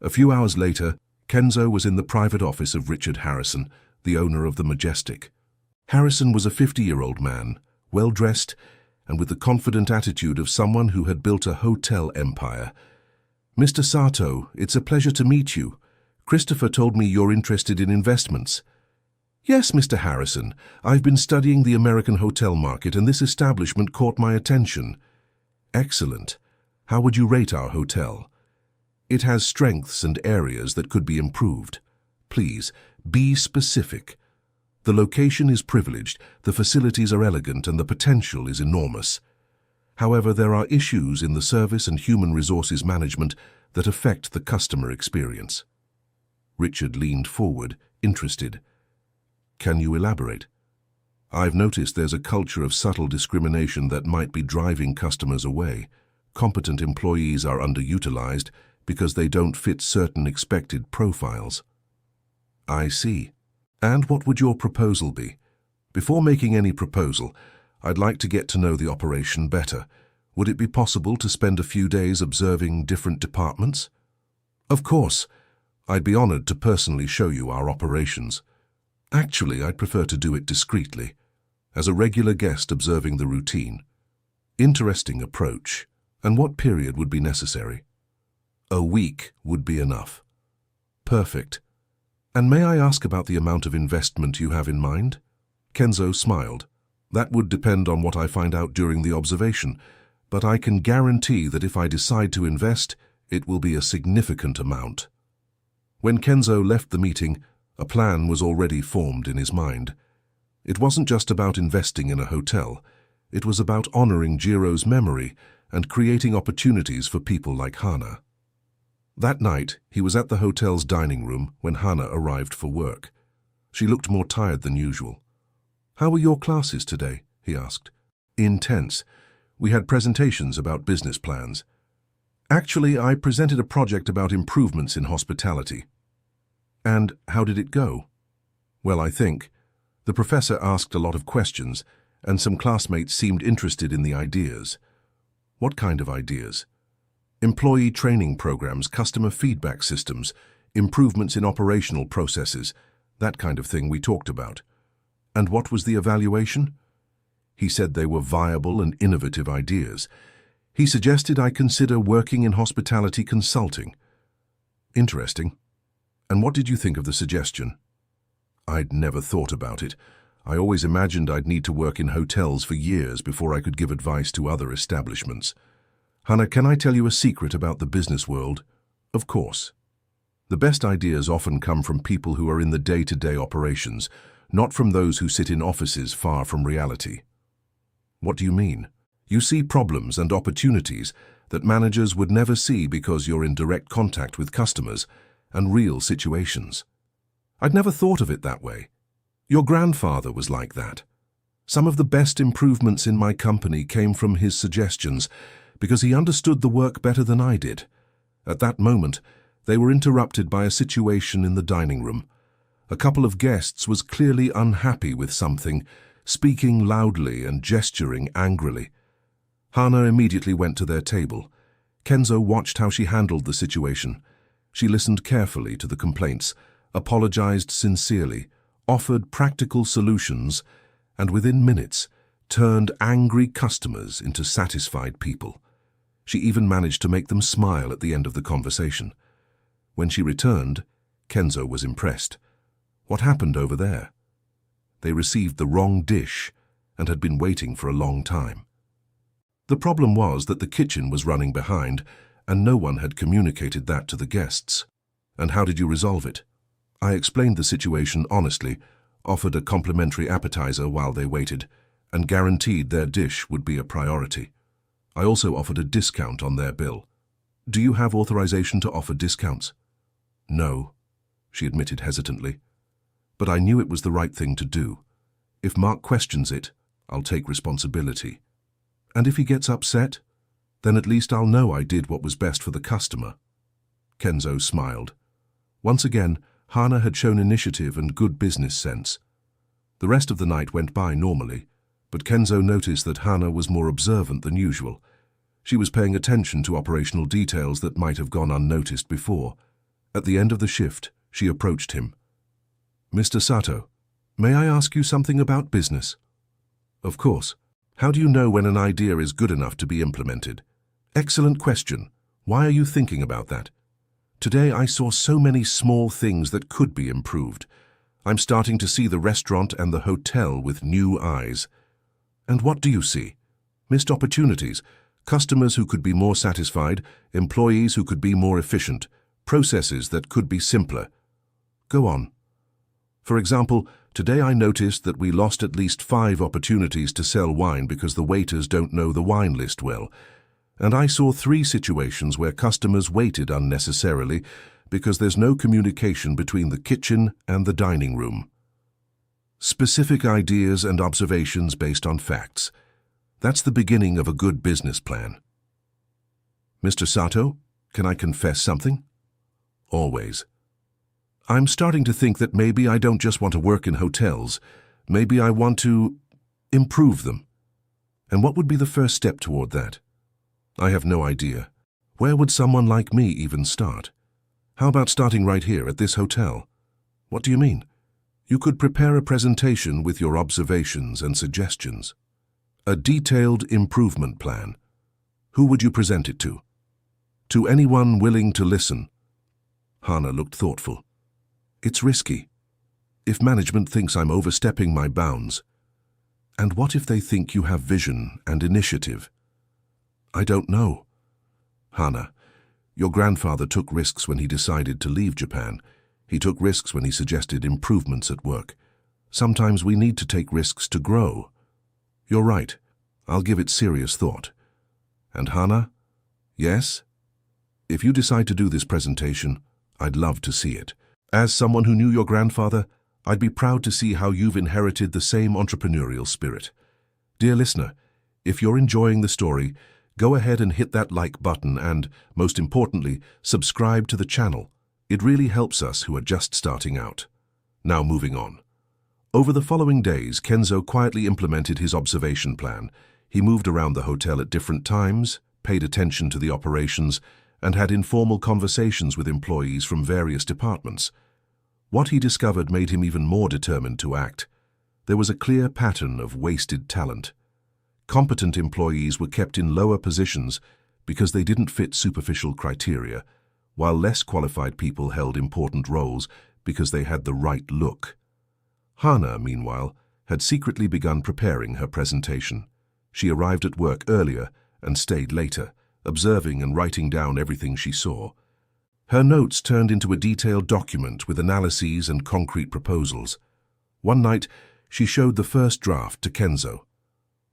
A few hours later, Kenzo was in the private office of Richard Harrison, the owner of the Majestic. Harrison was a 50-year-old man, well-dressed, and with the confident attitude of someone who had built a hotel empire. "Mr. Sato, it's a pleasure to meet you. Christopher told me you're interested in investments. Yes, Mr. Harrison. I've been studying the American hotel market and this establishment caught my attention. Excellent. How would you rate our hotel? It has strengths and areas that could be improved. Please, be specific. The location is privileged, the facilities are elegant, and the potential is enormous. However, there are issues in the service and human resources management that affect the customer experience. Richard leaned forward, interested. Can you elaborate? I've noticed there's a culture of subtle discrimination that might be driving customers away. Competent employees are underutilized because they don't fit certain expected profiles. I see. And what would your proposal be? Before making any proposal, I'd like to get to know the operation better. Would it be possible to spend a few days observing different departments? Of course. I'd be honored to personally show you our operations. Actually, I'd prefer to do it discreetly, as a regular guest observing the routine. Interesting approach. And what period would be necessary? A week would be enough. Perfect. And may I ask about the amount of investment you have in mind? Kenzo smiled. That would depend on what I find out during the observation, but I can guarantee that if I decide to invest, it will be a significant amount. When Kenzo left the meeting, a plan was already formed in his mind. It wasn't just about investing in a hotel. It was about honoring Jiro's memory and creating opportunities for people like Hana. That night, he was at the hotel's dining room when Hana arrived for work. She looked more tired than usual. "How were your classes today?" he asked. "Intense. We had presentations about business plans. Actually, I presented a project about improvements in hospitality." "And how did it go?" "Well, I think. The professor asked a lot of questions, and some classmates seemed interested in the ideas." "What kind of ideas?" "Employee training programs, customer feedback systems, improvements in operational processes, that kind of thing we talked about." "And what was the evaluation?" "He said they were viable and innovative ideas. He suggested I consider working in hospitality consulting." "Interesting. And what did you think of the suggestion?" "I'd never thought about it. I always imagined I'd need to work in hotels for years before I could give advice to other establishments." "Hana, can I tell you a secret about the business world?" "Of course." "The best ideas often come from people who are in the day-to-day operations, not from those who sit in offices far from reality." "What do you mean?" "You see problems and opportunities that managers would never see because you're in direct contact with customers and real situations." "I'd never thought of it that way. Your grandfather was like that. Some of the best improvements in my company came from his suggestions because he understood the work better than I did." At that moment, they were interrupted by a situation in the dining room. A couple of guests was clearly unhappy with something, speaking loudly and gesturing angrily. Hana immediately went to their table. Kenzo watched how she handled the situation. She listened carefully to the complaints, apologized sincerely, offered practical solutions, and within minutes turned angry customers into satisfied people. She even managed to make them smile at the end of the conversation. When she returned, Kenzo was impressed. "What happened over there?" "They received the wrong dish and had been waiting for a long time." The problem was that the kitchen was running behind and no one had communicated that to the guests. "And how did you resolve it?" "I explained the situation honestly, offered a complimentary appetizer while they waited, and guaranteed their dish would be a priority. I also offered a discount on their bill." "Do you have authorization to offer discounts?" "No," she admitted hesitantly. "But I knew it was the right thing to do. If Mark questions it, I'll take responsibility. And if he gets upset, then at least I'll know I did what was best for the customer." Kenzo smiled. Once again, Hana had shown initiative and good business sense. The rest of the night went by normally, but Kenzo noticed that Hana was more observant than usual. She was paying attention to operational details that might have gone unnoticed before. At the end of the shift, she approached him. "Mr. Sato, may I ask you something about business?" "Of course. How do you know when an idea is good enough to be implemented?" "Excellent question. Why are you thinking about that?" Today I saw so many small things that could be improved. I'm starting to see the restaurant and the hotel with new eyes. And what do you see? Missed opportunities, customers who could be more satisfied, employees who could be more efficient, processes that could be simpler. Go on. For example, today I noticed that we lost at least 5 opportunities to sell wine because the waiters don't know the wine list well. And I saw 3 situations where customers waited unnecessarily because there's no communication between the kitchen and the dining room. Specific ideas and observations based on facts. That's the beginning of a good business plan. Mr. Sato, can I confess something? Always. I'm starting to think that maybe I don't just want to work in hotels. Maybe I want to improve them. And what would be the first step toward that? I have no idea. Where would someone like me even start? How about starting right here at this hotel? What do you mean? You could prepare a presentation with your observations and suggestions. A detailed improvement plan. Who would you present it to? To anyone willing to listen. Hana looked thoughtful. It's risky. If management thinks I'm overstepping my bounds. And what if they think you have vision and initiative? I don't know. Hana, your grandfather took risks when he decided to leave Japan. He took risks when he suggested improvements at work. Sometimes we need to take risks to grow. You're right. I'll give it serious thought. And Hana? Yes? If you decide to do this presentation, I'd love to see it. As someone who knew your grandfather, I'd be proud to see how you've inherited the same entrepreneurial spirit. Dear listener, if you're enjoying the story, go ahead and hit that like button and, most importantly, subscribe to the channel. It really helps us who are just starting out. Now moving on. Over the following days, Kenzo quietly implemented his observation plan. He moved around the hotel at different times, paid attention to the operations, and had informal conversations with employees from various departments. What he discovered made him even more determined to act. There was a clear pattern of wasted talent. Competent employees were kept in lower positions because they didn't fit superficial criteria, while less qualified people held important roles because they had the right look. Hana, meanwhile, had secretly begun preparing her presentation. She arrived at work earlier and stayed later, observing and writing down everything she saw. Her notes turned into a detailed document with analyses and concrete proposals. One night, she showed the first draft to Kenzo.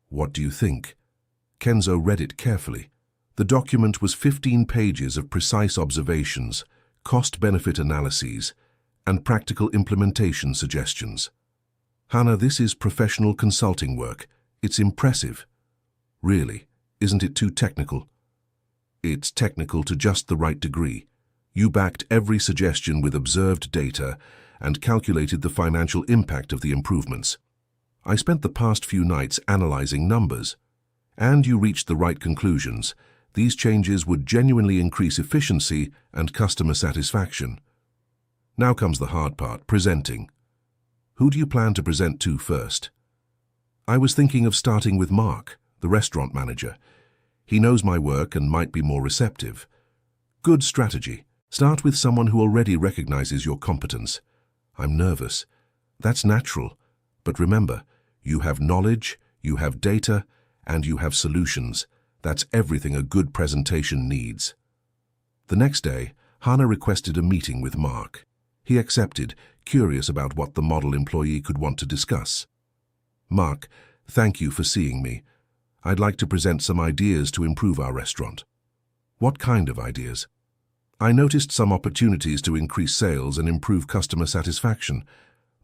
What do you think? Kenzo read it carefully. The document was 15 pages of precise observations, cost-benefit analyses, and practical implementation suggestions. Hana, this is professional consulting work. It's impressive. Really, isn't it too technical? It's technical to just the right degree. You backed every suggestion with observed data and calculated the financial impact of the improvements. I spent the past few nights analyzing numbers. And you reached the right conclusions. These changes would genuinely increase efficiency and customer satisfaction. Now comes the hard part, presenting. Who do you plan to present to first? I was thinking of starting with Mark, the restaurant manager. He knows my work and might be more receptive. Good strategy. Start with someone who already recognizes your competence. I'm nervous. That's natural. But remember, you have knowledge, you have data, and you have solutions. That's everything a good presentation needs. The next day, Hana requested a meeting with Mark. He accepted, curious about what the model employee could want to discuss. Mark, thank you for seeing me. I'd like to present some ideas to improve our restaurant. What kind of ideas? I noticed some opportunities to increase sales and improve customer satisfaction.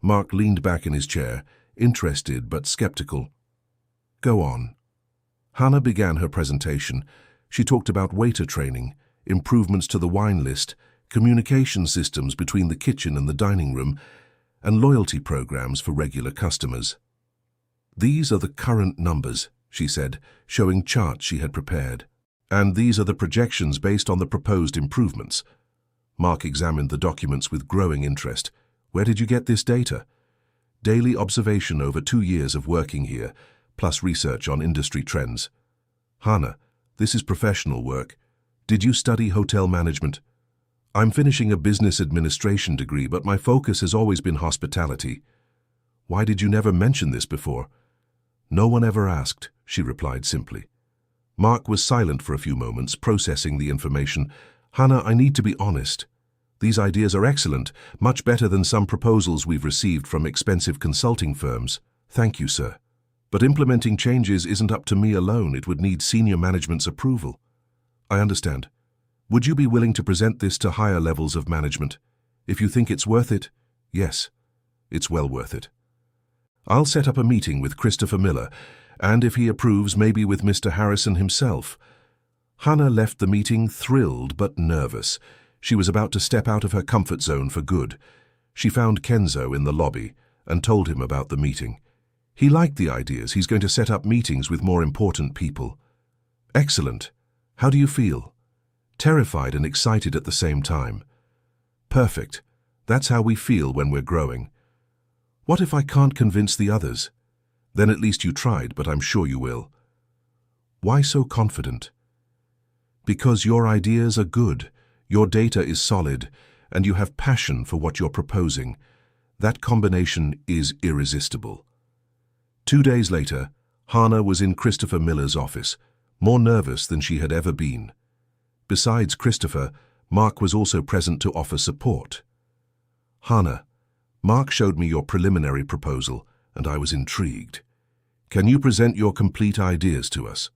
Mark leaned back in his chair, interested but skeptical. Go on. Hana began her presentation. She talked about waiter training, improvements to the wine list, communication systems between the kitchen and the dining room, and loyalty programs for regular customers. These are the current numbers, she said, showing charts she had prepared. And these are the projections based on the proposed improvements. Mark examined the documents with growing interest. Where did you get this data? Daily observation over 2 years of working here, plus research on industry trends. Hana, this is professional work. Did you study hotel management? I'm finishing a business administration degree, but my focus has always been hospitality. Why did you never mention this before? No one ever asked, she replied simply. Mark was silent for a few moments, processing the information. Hannah, I need to be honest. These ideas are excellent, much better than some proposals we've received from expensive consulting firms. Thank you, sir. But implementing changes isn't up to me alone. It would need senior management's approval. I understand. Would you be willing to present this to higher levels of management? If you think it's worth it, yes, it's well worth it. I'll set up a meeting with Christopher Miller, and if he approves, maybe with Mr. Harrison himself. Hannah left the meeting thrilled but nervous. She was about to step out of her comfort zone for good. She found Kenzo in the lobby and told him about the meeting. He liked the ideas. He's going to set up meetings with more important people. Excellent. How do you feel? Terrified and excited at the same time. Perfect. That's how we feel when we're growing. What if I can't convince the others? Then at least you tried, but I'm sure you will. Why so confident? Because your ideas are good, your data is solid, and you have passion for what you're proposing. That combination is irresistible. 2 days later, Hannah was in Christopher Miller's office, more nervous than she had ever been. Besides Christopher, Mark was also present to offer support. Hannah, Mark showed me your preliminary proposal, and I was intrigued. Can you present your complete ideas to us?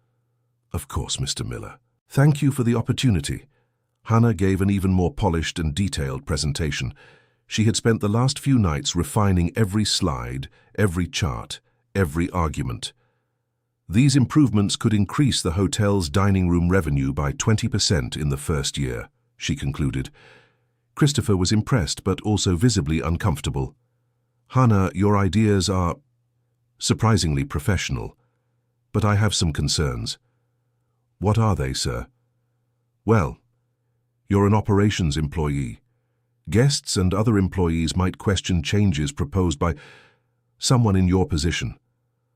Of course, Mr. Miller. Thank you for the opportunity. Hannah gave an even more polished and detailed presentation. She had spent the last few nights refining every slide, every chart, every argument. These improvements could increase the hotel's dining room revenue by 20% in the first year, she concluded. Christopher was impressed, but also visibly uncomfortable. Hannah, your ideas are surprisingly professional, but I have some concerns. What are they, sir? Well, you're an operations employee. Guests and other employees might question changes proposed by someone in your position.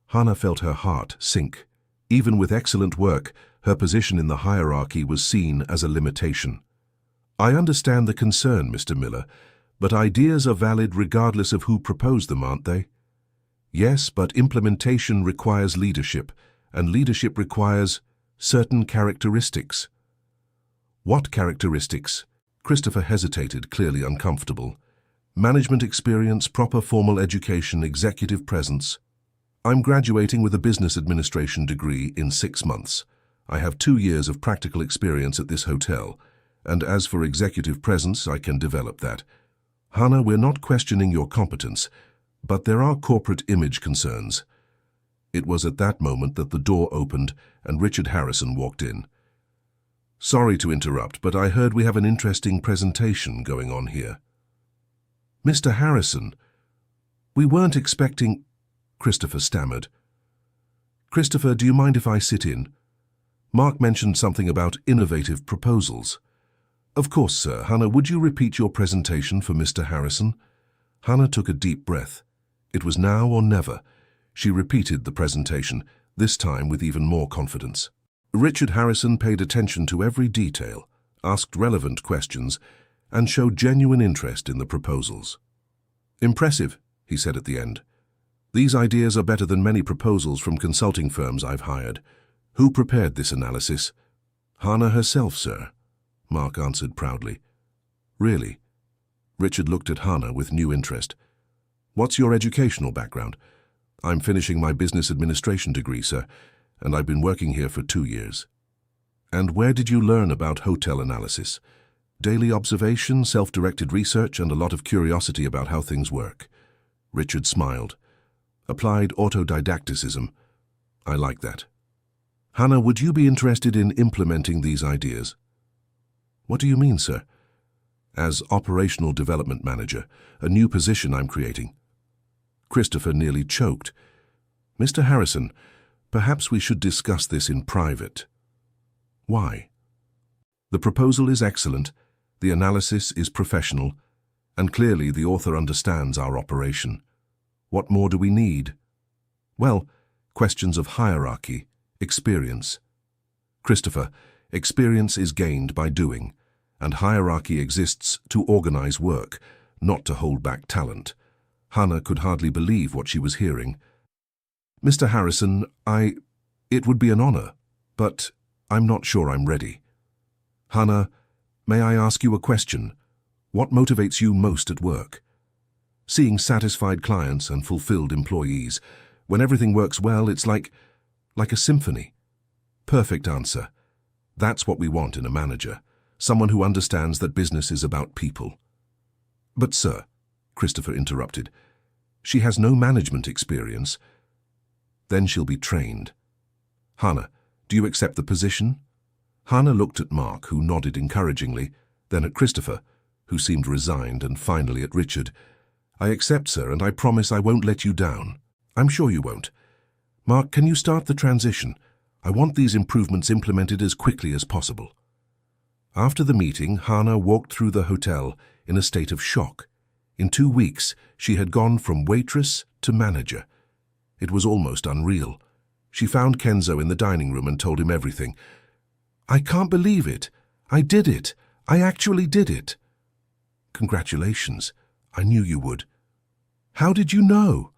Hannah felt her heart sink. Even with excellent work, her position in the hierarchy was seen as a limitation. I understand the concern, Mr. Miller, but ideas are valid regardless of who proposed them, aren't they? Yes, but implementation requires leadership, and leadership requires certain characteristics. What characteristics? Christopher hesitated, clearly uncomfortable. Management experience, proper formal education, executive presence. I'm graduating with a business administration degree in 6 months. I have 2 years of practical experience at this hotel, and as for executive presence, I can develop that. Hannah, we're not questioning your competence, but there are corporate image concerns. It was at that moment that the door opened and Richard Harrison walked in. Sorry to interrupt, but I heard we have an interesting presentation going on here. Mr. Harrison, we weren't expecting... Christopher stammered. Christopher, do you mind if I sit in? Mark mentioned something about innovative proposals. Of course, sir. Hannah, would you repeat your presentation for Mr. Harrison? Hannah took a deep breath. It was now or never. She repeated the presentation, this time with even more confidence. Richard Harrison paid attention to every detail, asked relevant questions, and showed genuine interest in the proposals. Impressive, he said at the end. These ideas are better than many proposals from consulting firms I've hired. Who prepared this analysis? Hannah herself, sir, Mark answered proudly. Really? Richard looked at Hannah with new interest. What's your educational background? I'm finishing my business administration degree, sir, and I've been working here for 2 years. And where did you learn about hotel analysis? Daily observation, self-directed research, and a lot of curiosity about how things work. Richard smiled. Applied autodidacticism. I like that. Hannah, would you be interested in implementing these ideas? What do you mean, sir? As operational development manager, a new position I'm creating. Christopher nearly choked. Mr. Harrison, perhaps we should discuss this in private. Why? The proposal is excellent, the analysis is professional, and clearly the author understands our operation. What more do we need? Well, questions of hierarchy, experience. Christopher, experience is gained by doing, and hierarchy exists to organize work, not to hold back talent. Hannah could hardly believe what she was hearing. "Mr. Harrison, it would be an honor, but I'm not sure I'm ready." "Hannah, may I ask you a question? What motivates you most at work?" "Seeing satisfied clients and fulfilled employees. When everything works well, it's like a symphony." "Perfect answer. That's what we want in a manager, someone who understands that business is about people." "But sir," Christopher interrupted, "she has no management experience." "Then she'll be trained." "Hannah, do you accept the position?" Hannah looked at Mark, who nodded encouragingly, then at Christopher, who seemed resigned, and finally at Richard. "I accept, sir, and I promise I won't let you down." "I'm sure you won't. Mark, can you start the transition? I want these improvements implemented as quickly as possible." After the meeting, Hannah walked through the hotel in a state of shock. In 2 weeks, she had gone from waitress to manager. It was almost unreal. She found Kenzo in the dining room and told him everything. "I can't believe it. I did it. I actually did it." "Congratulations. I knew you would." "How did you know?"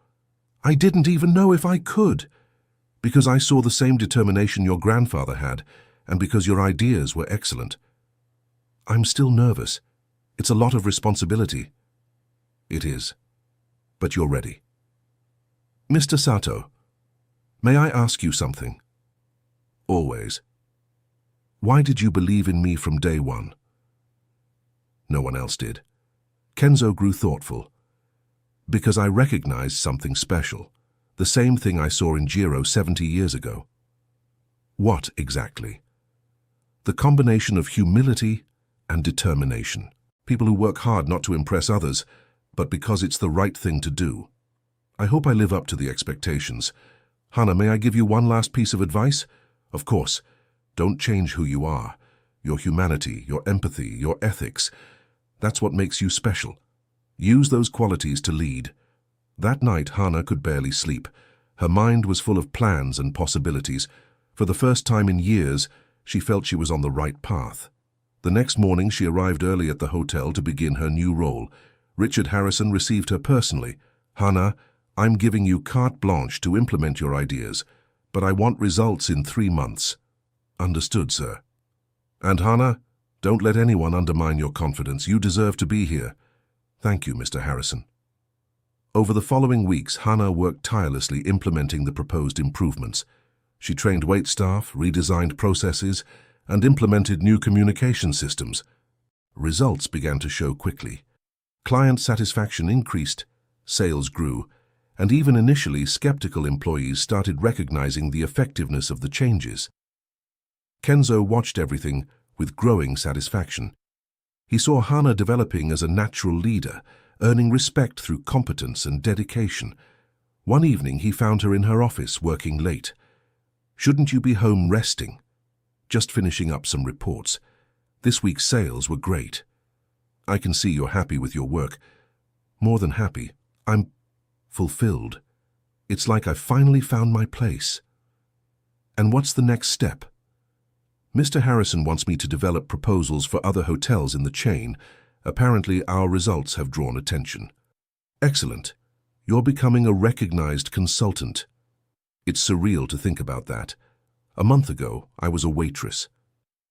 "I didn't even know if I could. Because I saw the same determination your grandfather had, and because your ideas were excellent." "I'm still nervous. It's a lot of responsibility." "It is. But you're ready." "Mr. Sato, may I ask you something?" "Always." "Why did you believe in me from day one?" "No one else did." Kenzo grew thoughtful. "Because I recognized something special, the same thing I saw in Jiro 70 years ago." "What exactly?" "The combination of humility and determination. People who work hard not to impress others, but because it's the right thing to do. I hope I live up to the expectations. Hannah, may I give you one last piece of advice? Of course, don't change who you are. Your humanity, your empathy, your ethics, that's what makes you special. Use those qualities to lead." That night, Hannah could barely sleep. Her mind was full of plans and possibilities. For the first time in years, she felt she was on the right path. The next morning, she arrived early at the hotel to begin her new role. Richard Harrison received her personally. "Hannah, I'm giving you carte blanche to implement your ideas, but I want results in 3 months." "Understood, sir." "And Hannah, don't let anyone undermine your confidence. You deserve to be here." "Thank you, Mr. Harrison." Over the following weeks, Hannah worked tirelessly implementing the proposed improvements. She trained waitstaff, redesigned processes, and implemented new communication systems. Results began to show quickly. Client satisfaction increased, sales grew, and even initially skeptical employees started recognizing the effectiveness of the changes. Kenzo watched everything with growing satisfaction. He saw Hannah developing as a natural leader, earning respect through competence and dedication. One evening, he found her in her office working late. "Shouldn't you be home resting?" "Just finishing up some reports. This week's sales were great." "I can see you're happy with your work." "More than happy. I'm fulfilled. It's like I finally found my place." "And what's the next step?" "Mr. Harrison wants me to develop proposals for other hotels in the chain. Apparently, our results have drawn attention." "Excellent. You're becoming a recognized consultant." It's surreal to think about that. A month ago, I was a waitress.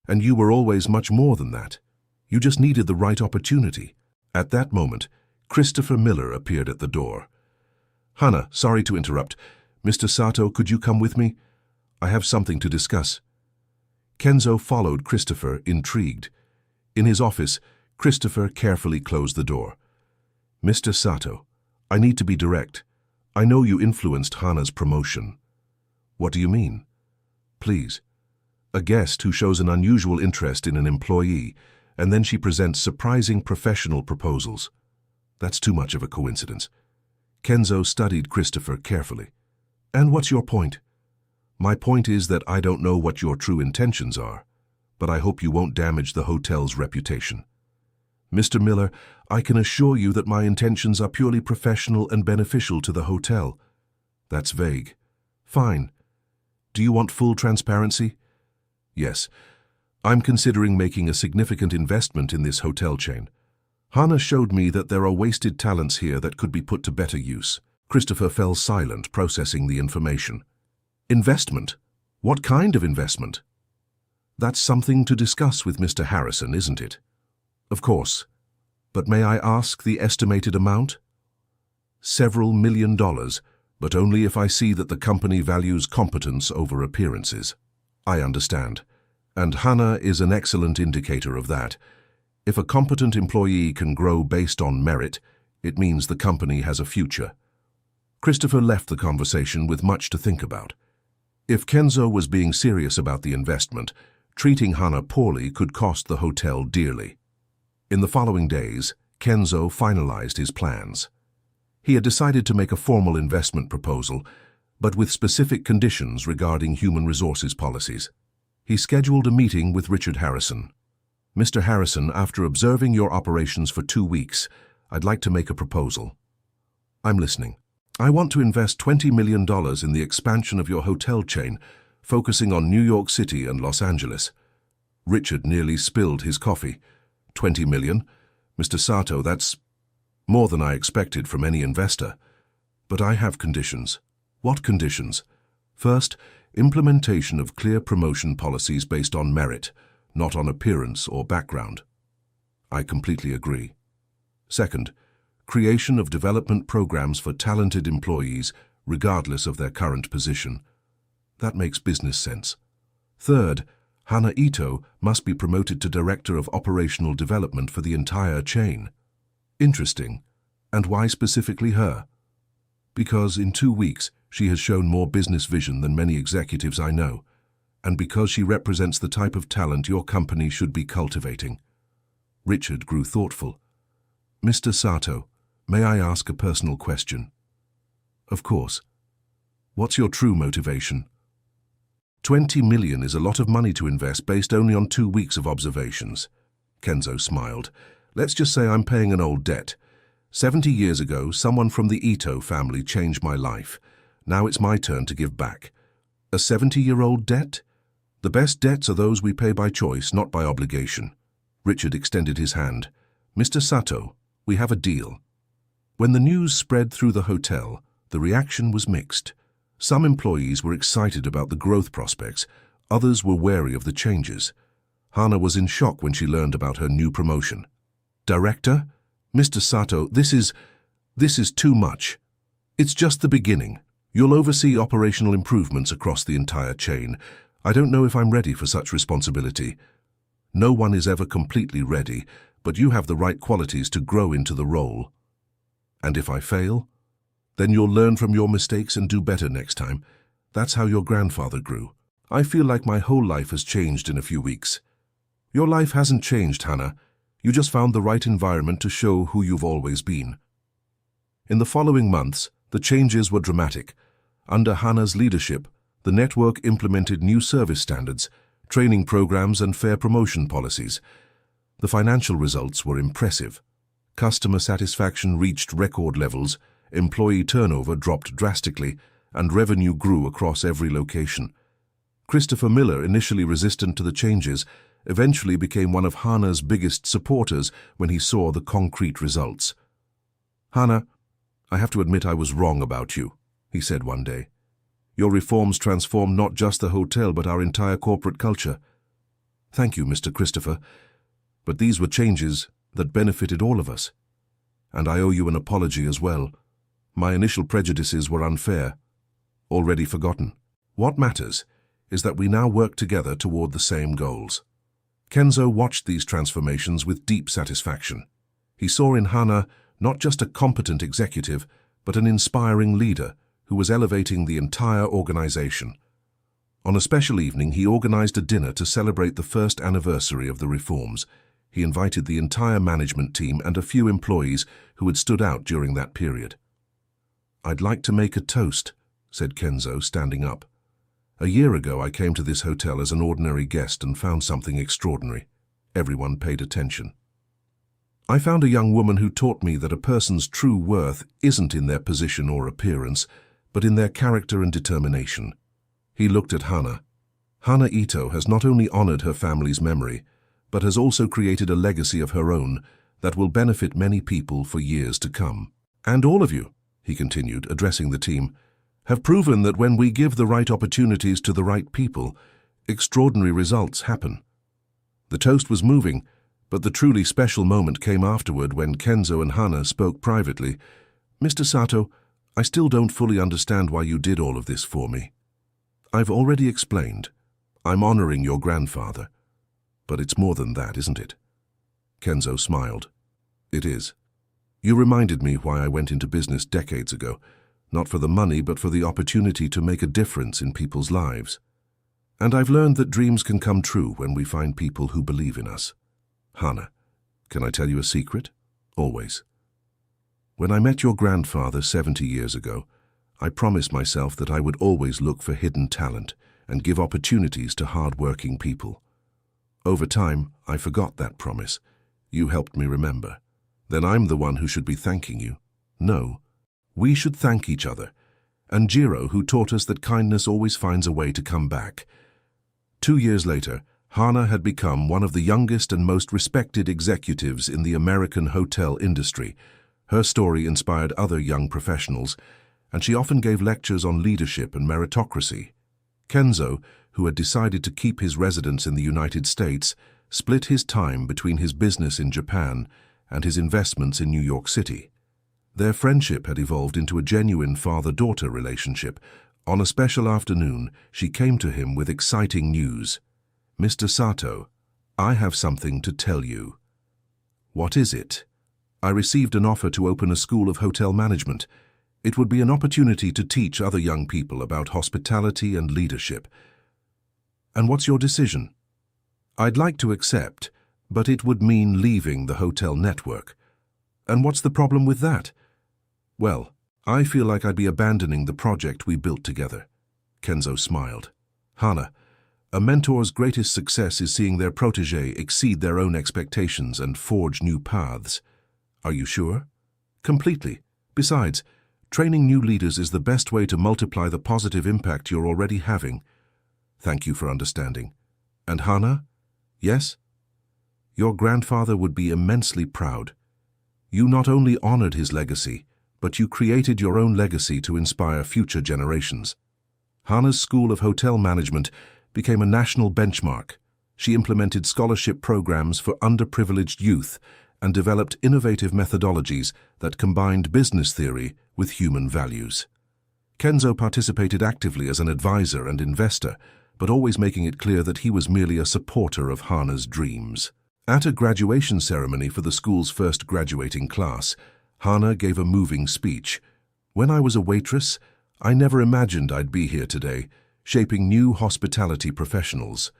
And you were always much more than that. You just needed the right opportunity. At that moment, Christopher Miller appeared at the door. "Hannah, sorry to interrupt. Mr. Sato, could you come with me? I have something to discuss." Kenzo followed Christopher, intrigued. In his office, Christopher carefully closed the door. "Mr. Sato, I need to be direct. I know you influenced Hannah's promotion." "What do you mean?" "Please. A guest who shows an unusual interest in an employee, and then she presents surprising professional proposals. That's too much of a coincidence." Kenzo studied Christopher carefully. "And what's your point?" "My point is that I don't know what your true intentions are, but I hope you won't damage the hotel's reputation." "Mr. Miller, I can assure you that my intentions are purely professional and beneficial to the hotel." "That's vague." "Fine. Do you want full transparency?" "Yes. I'm considering making a significant investment in this hotel chain. Hana showed me that there are wasted talents here that could be put to better use. Christopher fell silent, processing the information. Investment? What kind of investment? That's something to discuss with Mr. Harrison, isn't it? Of course. But may I ask the estimated amount? Several $1 million, but only if I see that the company values competence over appearances. I understand. And Hana is an excellent indicator of that. If a competent employee can grow based on merit, it means the company has a future. Christopher left the conversation with much to think about. If Kenzo was being serious about the investment, treating Hana poorly could cost the hotel dearly. In the following days, Kenzo finalized his plans. He had decided to make a formal investment proposal, but with specific conditions regarding human resources policies. He scheduled a meeting with Richard Harrison. Mr. Harrison, after observing your operations for 2 weeks, I'd like to make a proposal. I'm listening. I want to invest $20 million in the expansion of your hotel chain, focusing on New York City and Los Angeles. Richard nearly spilled his coffee. 20 million? Mr. Sato, that's more than I expected from any investor. But I have conditions. What conditions? First, implementation of clear promotion policies based on merit, not on appearance or background. I completely agree. Second, creation of development programs for talented employees, regardless of their current position. That makes business sense. Third, Hana Ito must be promoted to Director of Operational Development for the entire chain. Interesting. And why specifically her? Because in 2 weeks, she has shown more business vision than many executives I know, and because she represents the type of talent your company should be cultivating. Richard grew thoughtful. Mr. Sato, may I ask a personal question? Of course. What's your true motivation? 20 million is a lot of money to invest based only on 2 weeks of observations. Kenzo smiled. Let's just say I'm paying an old debt. 70 years ago, someone from the Ito family changed my life. Now it's my turn to give back. A 70-year-old debt? The best debts are those we pay by choice, not by obligation. Richard extended his hand. Mr. Sato, we have a deal. When the news spread through the hotel, the reaction was mixed. Some employees were excited about the growth prospects, others were wary of the changes. Hana was in shock when she learned about her new promotion. Director? Mr. Sato, this is too much. It's just the beginning. You'll oversee operational improvements across the entire chain. I don't know if I'm ready for such responsibility. No one is ever completely ready, but you have the right qualities to grow into the role. And if I fail? Then you'll learn from your mistakes and do better next time. That's how your grandfather grew. I feel like my whole life has changed in a few weeks. Your life hasn't changed, Hana. You just found the right environment to show who you've always been. In the following months, the changes were dramatic. Under Hana's leadership, the network implemented new service standards, training programs, and fair promotion policies. The financial results were impressive. Customer satisfaction reached record levels, employee turnover dropped drastically, and revenue grew across every location. Christopher Miller, initially resistant to the changes, eventually became one of Hana's biggest supporters when he saw the concrete results. Hana, I have to admit I was wrong about you, he said one day. Your reforms transformed not just the hotel but our entire corporate culture. Thank you, Mr. Christopher, but these were changes that benefited all of us. And I owe you an apology as well. My initial prejudices were unfair, already forgotten. What matters is that we now work together toward the same goals. Kenzo watched these transformations with deep satisfaction. He saw in Hana not just a competent executive, but an inspiring leader who was elevating the entire organization. On a special evening, he organized a dinner to celebrate the first anniversary of the reforms. He invited the entire management team and a few employees who had stood out during that period. I'd like to make a toast, said Kenzo, standing up. A year ago, I came to this hotel as an ordinary guest and found something extraordinary. Everyone paid attention. I found a young woman who taught me that a person's true worth isn't in their position or appearance, but in their character and determination. He looked at Hana. Hana Ito has not only honored her family's memory, but has also created a legacy of her own that will benefit many people for years to come. And all of you, he continued, addressing the team, have proven that when we give the right opportunities to the right people, extraordinary results happen. The toast was moving, but the truly special moment came afterward when Kenzo and Hana spoke privately. "Mr. Sato, I still don't fully understand why you did all of this for me. I've already explained. I'm honoring your grandfather. But it's more than that, isn't it?" Kenzo smiled. "It is. You reminded me why I went into business decades ago, not for the money but for the opportunity to make a difference in people's lives. And I've learned that dreams can come true when we find people who believe in us. Hana, can I tell you a secret? Always. When I met your grandfather 70 years ago, I promised myself that I would always look for hidden talent and give opportunities to hard-working people. Over time, I forgot that promise. You helped me remember. Then I'm the one who should be thanking you. No, we should thank each other. And Jiro, who taught us that kindness always finds a way to come back." 2 years later, Hana had become one of the youngest and most respected executives in the American hotel industry. Her story inspired other young professionals, and she often gave lectures on leadership and meritocracy. Kenzo, who had decided to keep his residence in the United States, split his time between his business in Japan and his investments in New York City. Their friendship had evolved into a genuine father-daughter relationship. On a special afternoon, she came to him with exciting news. "Mr. Sato, I have something to tell you." "What is it?" "I received an offer to open a school of hotel management. It would be an opportunity to teach other young people about hospitality and leadership." "And what's your decision?" "I'd like to accept, but it would mean leaving the hotel network." "And what's the problem with that?" "Well, I feel like I'd be abandoning the project we built together." Kenzo smiled. "Hana, a mentor's greatest success is seeing their protégé exceed their own expectations and forge new paths." "Are you sure?" "Completely. Besides, training new leaders is the best way to multiply the positive impact you're already having." "Thank you for understanding." "And Hana?" "Yes?" "Your grandfather would be immensely proud. You not only honored his legacy, but you created your own legacy to inspire future generations." Hana's School of Hotel Management became a national benchmark. She implemented scholarship programs for underprivileged youth and developed innovative methodologies that combined business theory with human values. Kenzo participated actively as an advisor and investor, but always making it clear that he was merely a supporter of Hana's dreams. At a graduation ceremony for the school's first graduating class, Hana gave a moving speech. "When I was a waitress, I never imagined I'd be here today, shaping new hospitality professionals.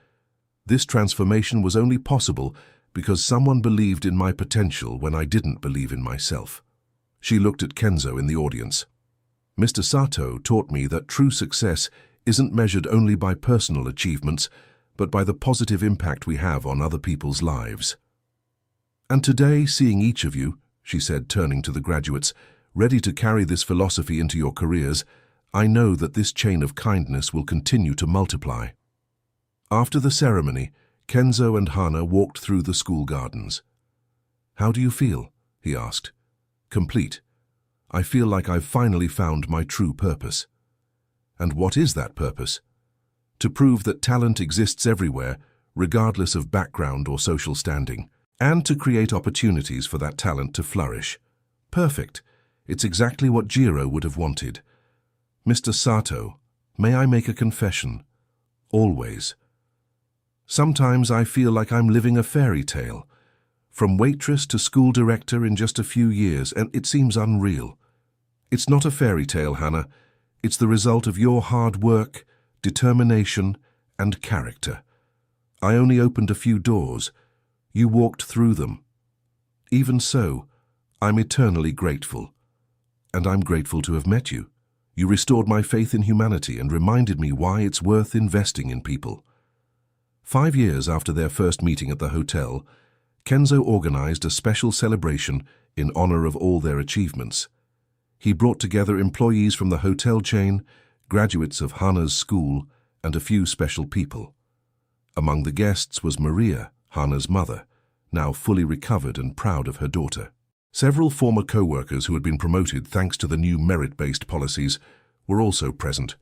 This transformation was only possible because someone believed in my potential when I didn't believe in myself." She looked at Kenzo in the audience. "Mr. Sato taught me that true success isn't measured only by personal achievements, but by the positive impact we have on other people's lives. And today, seeing each of you," she said, turning to the graduates, "ready to carry this philosophy into your careers, I know that this chain of kindness will continue to multiply." After the ceremony, Kenzo and Hana walked through the school gardens. "How do you feel?" he asked. "Complete. I feel like I've finally found my true purpose." "And what is that purpose?" "To prove that talent exists everywhere, regardless of background or social standing, and to create opportunities for that talent to flourish." "Perfect. It's exactly what Jiro would have wanted." "Mr. Sato, may I make a confession?" "Always." "Sometimes I feel like I'm living a fairy tale. From waitress to school director in just a few years, and it seems unreal." "It's not a fairy tale, Hana. It's the result of your hard work, determination, and character. I only opened a few doors. You walked through them. Even so, I'm eternally grateful. And I'm grateful to have met you. You restored my faith in humanity and reminded me why it's worth investing in people." 5 years after their first meeting at the hotel, Kenzo organized a special celebration in honor of all their achievements. He brought together employees from the hotel chain, graduates of Hana's school, and a few special people. Among the guests was Maria, Hana's mother, now fully recovered and proud of her daughter. Several former co-workers who had been promoted thanks to the new merit-based policies were also present.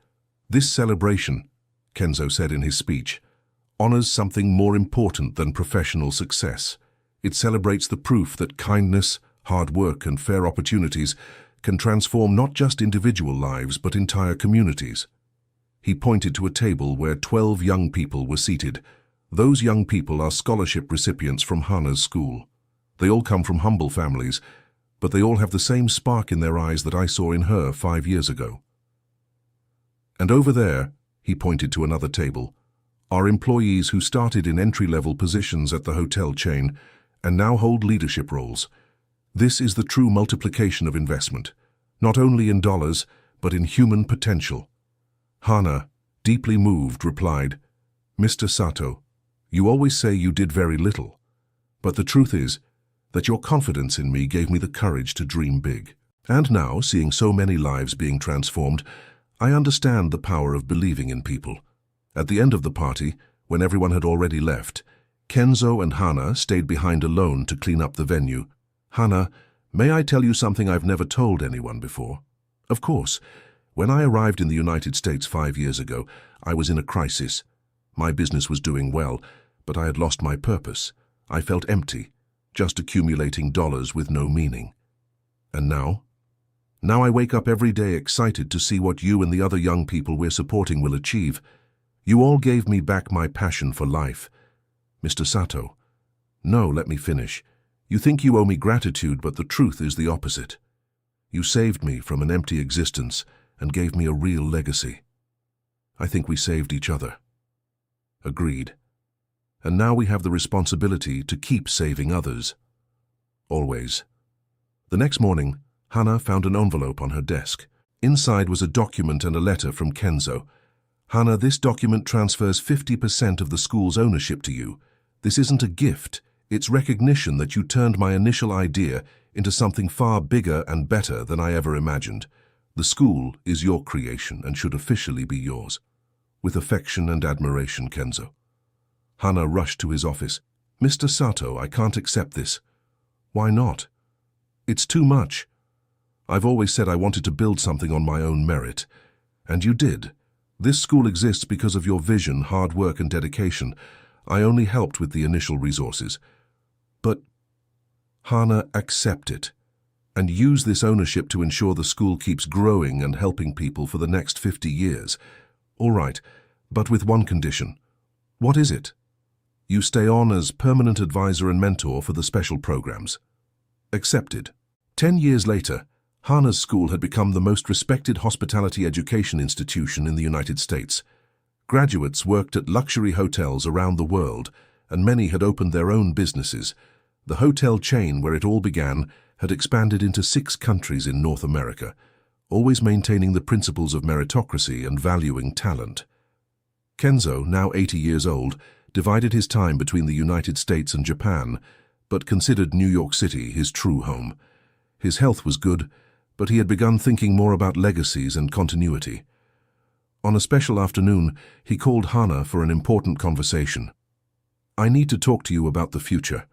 This celebration, Kenzo said in his speech, honors something more important than professional success. It celebrates the proof that kindness, hard work, and fair opportunities can transform not just individual lives but entire communities. He pointed to a table where 12 young people were seated. Those young people are scholarship recipients from Hana's school. They all come from humble families, but they all have the same spark in their eyes that I saw in her 5 years ago. And over there, he pointed to another table, are employees who started in entry-level positions at the hotel chain and now hold leadership roles. This is the true multiplication of investment, not only in dollars, but in human potential. Hana, deeply moved, replied, "Mr. Sato, you always say you did very little, but the truth is that your confidence in me gave me the courage to dream big. And now, seeing so many lives being transformed, I understand the power of believing in people." At the end of the party, when everyone had already left, Kenzo and Hana stayed behind alone to clean up the venue. "Hana, may I tell you something I've never told anyone before?" "Of course. When I arrived in the United States 5 years ago, I was in a crisis. My business was doing well, but I had lost my purpose. I felt empty, just accumulating dollars with no meaning. And now? Now I wake up every day excited to see what you and the other young people we're supporting will achieve. You all gave me back my passion for life. Mr. Sato, no, let me finish. You think you owe me gratitude, but the truth is the opposite. You saved me from an empty existence and gave me a real legacy. I think we saved each other." "Agreed. And now we have the responsibility to keep saving others. Always." The next morning, Hana found an envelope on her desk. Inside was a document and a letter from Kenzo. "Hana, this document transfers 50% of the school's ownership to you. This isn't a gift. It's recognition that you turned my initial idea into something far bigger and better than I ever imagined. The school is your creation and should officially be yours. With affection and admiration, Kenzo." Hana rushed to his office. "Mr. Sato, I can't accept this." "Why not?" "It's too much. I've always said I wanted to build something on my own merit. And you did. This school exists because of your vision, hard work, and dedication. I only helped with the initial resources. But, Hana, accept it. And use this ownership to ensure the school keeps growing and helping people for the next 50 years. All right, but with one condition." "What is it?" "You stay on as permanent advisor and mentor for the special programs." "Accepted." 10 years later, Hana's school had become the most respected hospitality education institution in the United States. Graduates worked at luxury hotels around the world, and many had opened their own businesses. The hotel chain where it all began had expanded into 6 countries in North America, always maintaining the principles of meritocracy and valuing talent. Kenzo, now 80 years old, divided his time between the United States and Japan, but considered New York City his true home. His health was good, but he had begun thinking more about legacies and continuity. On a special afternoon, he called Hana for an important conversation. "I need to talk to you about the future."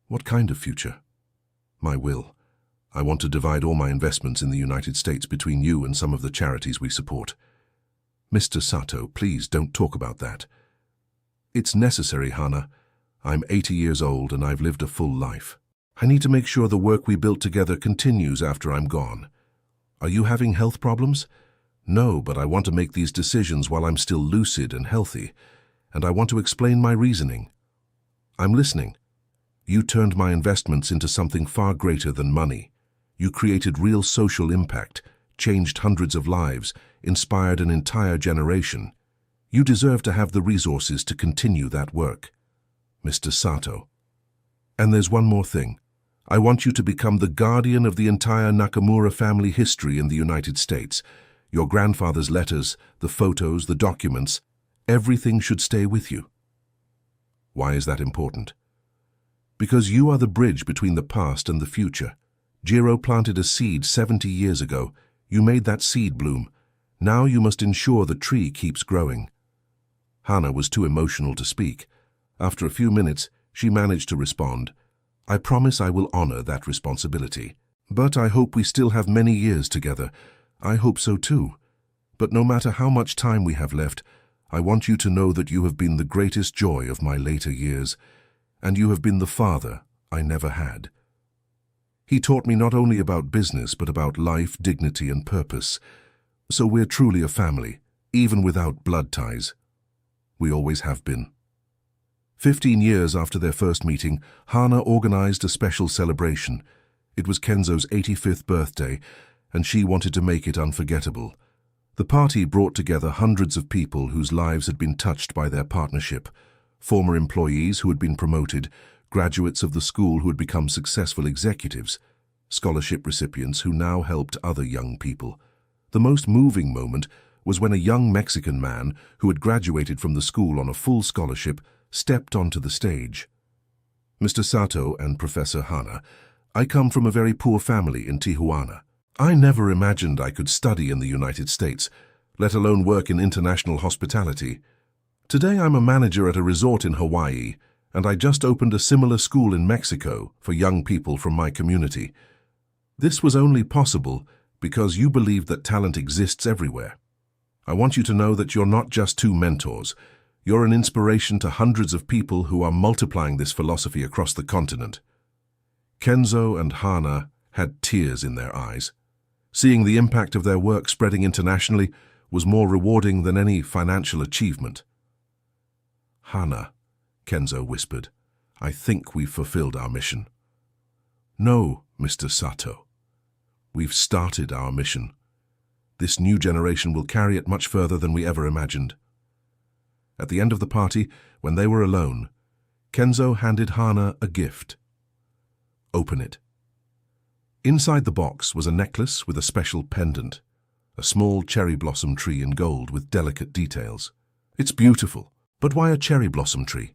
"What kind of future?" "My will. I want to divide all my investments in the United States between you and some of the charities we support." "Mr. Sato, please don't talk about that." "It's necessary, Hana. I'm 80 years old and I've lived a full life. I need to make sure the work we built together continues after I'm gone." "Are you having health problems?" "No, but I want to make these decisions while I'm still lucid and healthy, and I want to explain my reasoning." "I'm listening." "You turned my investments into something far greater than money. You created real social impact, changed hundreds of lives, inspired an entire generation. You deserve to have the resources to continue that work." "Mr. Sato." "And there's one more thing. I want you to become the guardian of the entire Nakamura family history in the United States. Your grandfather's letters, the photos, the documents, everything should stay with you." "Why is that important?" "Because you are the bridge between the past and the future. Jiro planted a seed 70 years ago. You made that seed bloom. Now you must ensure the tree keeps growing." Hana was too emotional to speak. After a few minutes, she managed to respond, "I promise I will honor that responsibility. But I hope we still have many years together. I hope so too. But no matter how much time we have left, I want you to know that you have been the greatest joy of my later years, and you have been the father I never had. He taught me not only about business, but about life, dignity, and purpose. So we're truly a family, even without blood ties. We always have been." 15 years after their first meeting, Hana organized a special celebration. It was Kenzo's 85th birthday, and she wanted to make it unforgettable. The party brought together hundreds of people whose lives had been touched by their partnership: former employees who had been promoted, graduates of the school who had become successful executives, scholarship recipients who now helped other young people. The most moving moment was when a young Mexican man who had graduated from the school on a full scholarship stepped onto the stage. "Mr. Sato and Professor Hana, I come from a very poor family in Tijuana. I never imagined I could study in the United States, let alone work in international hospitality. Today I'm a manager at a resort in Hawaii, and I just opened a similar school in Mexico for young people from my community. This was only possible because you believe that talent exists everywhere. I want you to know that you're not just two mentors. You're an inspiration to hundreds of people who are multiplying this philosophy across the continent." Kenzo and Hana had tears in their eyes. Seeing the impact of their work spreading internationally was more rewarding than any financial achievement. "Hana," Kenzo whispered, "I think we've fulfilled our mission." "No, Mr. Sato. We've started our mission. This new generation will carry it much further than we ever imagined." At the end of the party, when they were alone, Kenzo handed Hana a gift. "Open it." Inside the box was a necklace with a special pendant, a small cherry blossom tree in gold with delicate details. "It's beautiful, but why a cherry blossom tree?"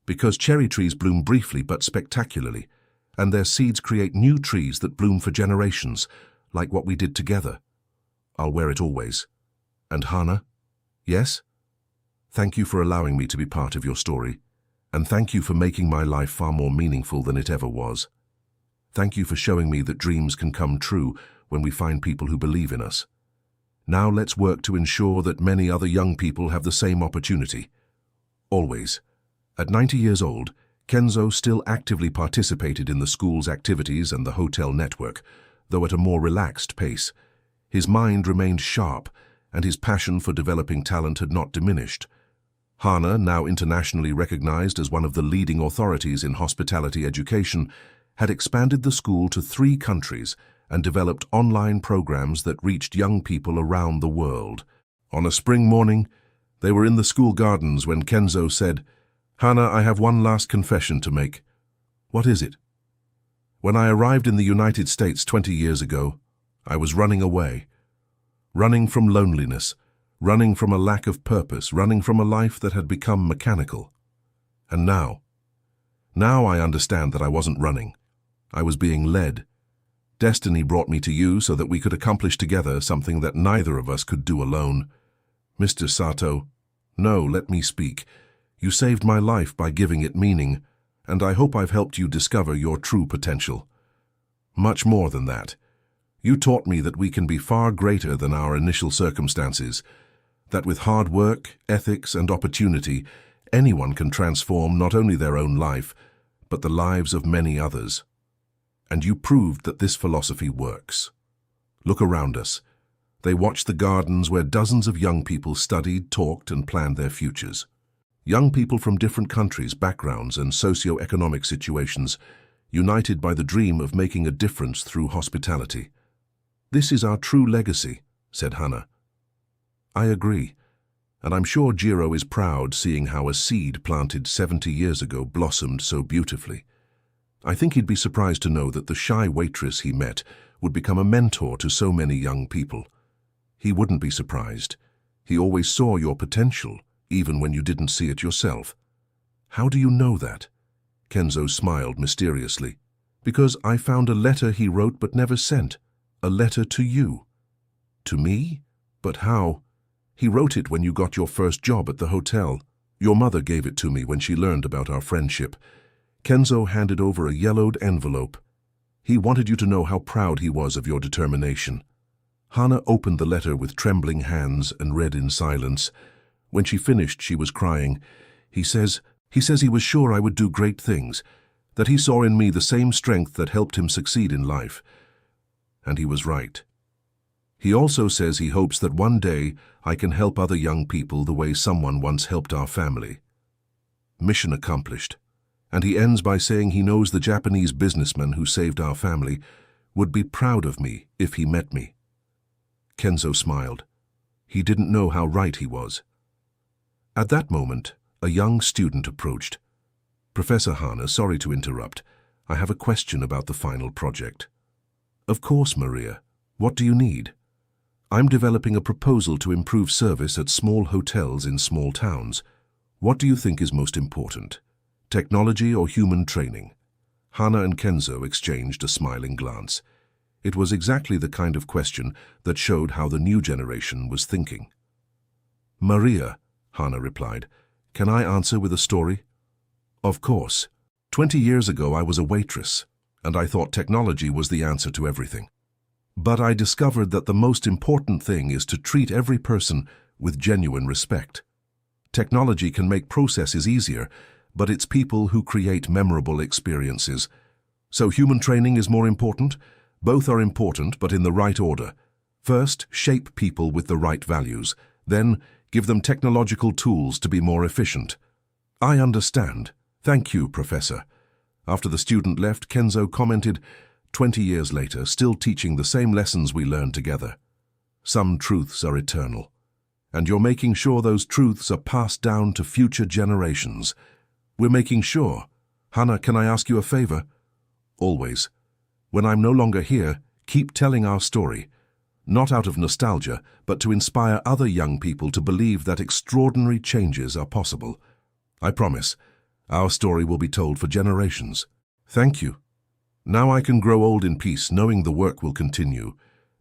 "Because cherry trees bloom briefly but spectacularly, and their seeds create new trees that bloom for generations, like what we did together. I'll wear it always." "And Hana?" "Yes? Thank you for allowing me to be part of your story, and thank you for making my life far more meaningful than it ever was. Thank you for showing me that dreams can come true when we find people who believe in us. Now let's work to ensure that many other young people have the same opportunity. Always." At 90 years old, Kenzo still actively participated in the school's activities and the hotel network, though at a more relaxed pace. His mind remained sharp, and his passion for developing talent had not diminished. Hana, now internationally recognized as one of the leading authorities in hospitality education, had expanded the school to 3 countries and developed online programs that reached young people around the world. On a spring morning, they were in the school gardens when Kenzo said, "Hana, I have one last confession to make." "What is it?" "When I arrived in the United States 20 years ago, I was running away. Running from loneliness, running from a lack of purpose, running from a life that had become mechanical. And now I understand that I wasn't running. I was being led. Destiny brought me to you so that we could accomplish together something that neither of us could do alone. Mr. Sato, no, let me speak. You saved my life by giving it meaning, and I hope I've helped you discover your true potential. Much more than that. You taught me that we can be far greater than our initial circumstances, that with hard work, ethics, and opportunity, anyone can transform not only their own life, but the lives of many others. And you proved that this philosophy works. Look around us. They watched the gardens where dozens of young people studied, talked, and planned their futures. Young people from different countries, backgrounds, and socio-economic situations, united by the dream of making a difference through hospitality. "This is our true legacy," said Hana. "I agree, and I'm sure Jiro is proud seeing how a seed planted 70 years ago blossomed so beautifully. I think he'd be surprised to know that the shy waitress he met would become a mentor to so many young people. He wouldn't be surprised. He always saw your potential, even when you didn't see it yourself." "How do you know that?" Kenzo smiled mysteriously. "Because I found a letter he wrote but never sent. A letter to you." "To me? But how? He wrote it when you got your first job at the hotel. Your mother gave it to me when she learned about our friendship. Kenzo handed over a yellowed envelope. He wanted you to know how proud he was of your determination. Hana opened the letter with trembling hands and read in silence. When she finished, she was crying. He says he was sure I would do great things, that he saw in me the same strength that helped him succeed in life. And he was right. He also says he hopes that one day I can help other young people the way someone once helped our family. Mission accomplished. And he ends by saying he knows the Japanese businessman who saved our family would be proud of me if he met me. Kenzo smiled. He didn't know how right he was. At that moment, a young student approached. Professor Hana, sorry to interrupt. I have a question about the final project. Of course, Maria. What do you need? I'm developing a proposal to improve service at small hotels in small towns. What do you think is most important? Technology or human training? Hana and Kenzo exchanged a smiling glance. It was exactly the kind of question that showed how the new generation was thinking. Maria, Hana replied, can I answer with a story? Of course. 20 years ago I was a waitress, and I thought technology was the answer to everything. But I discovered that the most important thing is to treat every person with genuine respect. Technology can make processes easier, but it's people who create memorable experiences. So human training is more important? Both are important, but in the right order. First, shape people with the right values. Then, give them technological tools to be more efficient. I understand. Thank you, Professor. After the student left, Kenzo commented, 20 years later, still teaching the same lessons we learned together. Some truths are eternal. And you're making sure those truths are passed down to future generations. We're making sure. Hana, can I ask you a favor? Always. When I'm no longer here, keep telling our story. Not out of nostalgia, but to inspire other young people to believe that extraordinary changes are possible. I promise, our story will be told for generations. Thank you. Now I can grow old in peace, knowing the work will continue.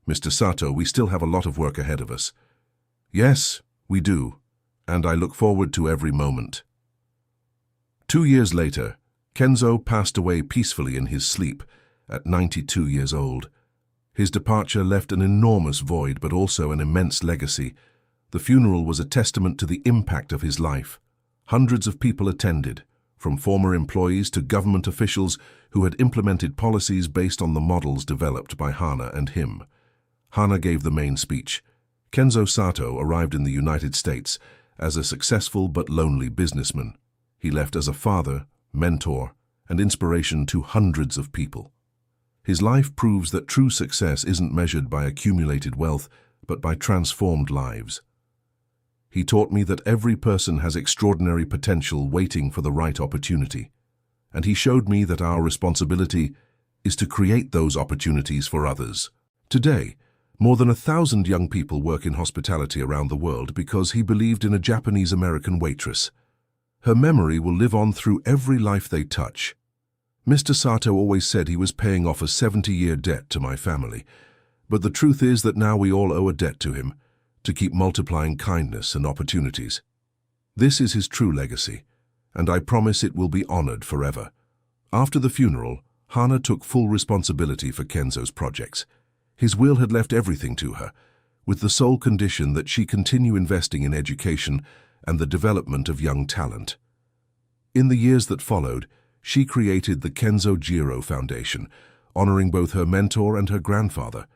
Mr. Sato, we still have a lot of work ahead of us. Yes, we do, and I look forward to every moment. 2 years later, Kenzo passed away peacefully in his sleep at 92 years old. His departure left an enormous void, but also an immense legacy. The funeral was a testament to the impact of his life. Hundreds of people attended, from former employees to government officials who had implemented policies based on the models developed by Hana and him. Hana gave the main speech. Kenzo Sato arrived in the United States as a successful but lonely businessman. He left as a father, mentor, and inspiration to hundreds of people. His life proves that true success isn't measured by accumulated wealth, but by transformed lives. He taught me that every person has extraordinary potential waiting for the right opportunity, and he showed me that our responsibility is to create those opportunities for others. Today, more than 1,000 young people work in hospitality around the world because he believed in a Japanese-American waitress. Her memory will live on through every life they touch. Mr. Sato always said he was paying off a 70-year debt to my family, but the truth is that now we all owe a debt to him, to keep multiplying kindness and opportunities. This is his true legacy, and I promise it will be honored forever. After the funeral, Hana took full responsibility for Kenzo's projects. His will had left everything to her, with the sole condition that she continue investing in education and the development of young talent. In the years that followed, she created the Kenzo Jiro Foundation, honoring both her mentor and her grandfather.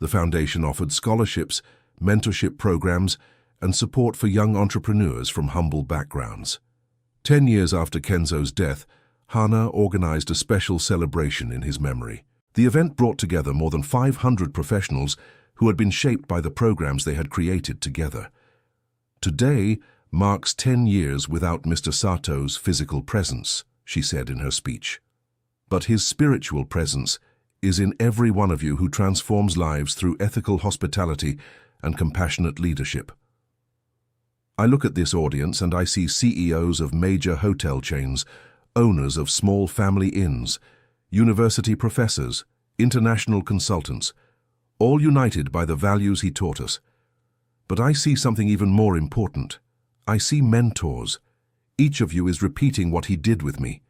The foundation offered scholarships, mentorship programs, and support for young entrepreneurs from humble backgrounds. 10 years after Kenzo's death, Hana organized a special celebration in his memory. The event brought together more than 500 professionals who had been shaped by the programs they had created together. Today marks 10 years without Mr. Sato's physical presence, she said in her speech. But his spiritual presence is in every one of you who transforms lives through ethical hospitality and compassionate leadership. I look at this audience and I see CEOs of major hotel chains, owners of small family inns, university professors, international consultants, all united by the values he taught us. But I see something even more important. I see mentors. Each of you is repeating what he did with me,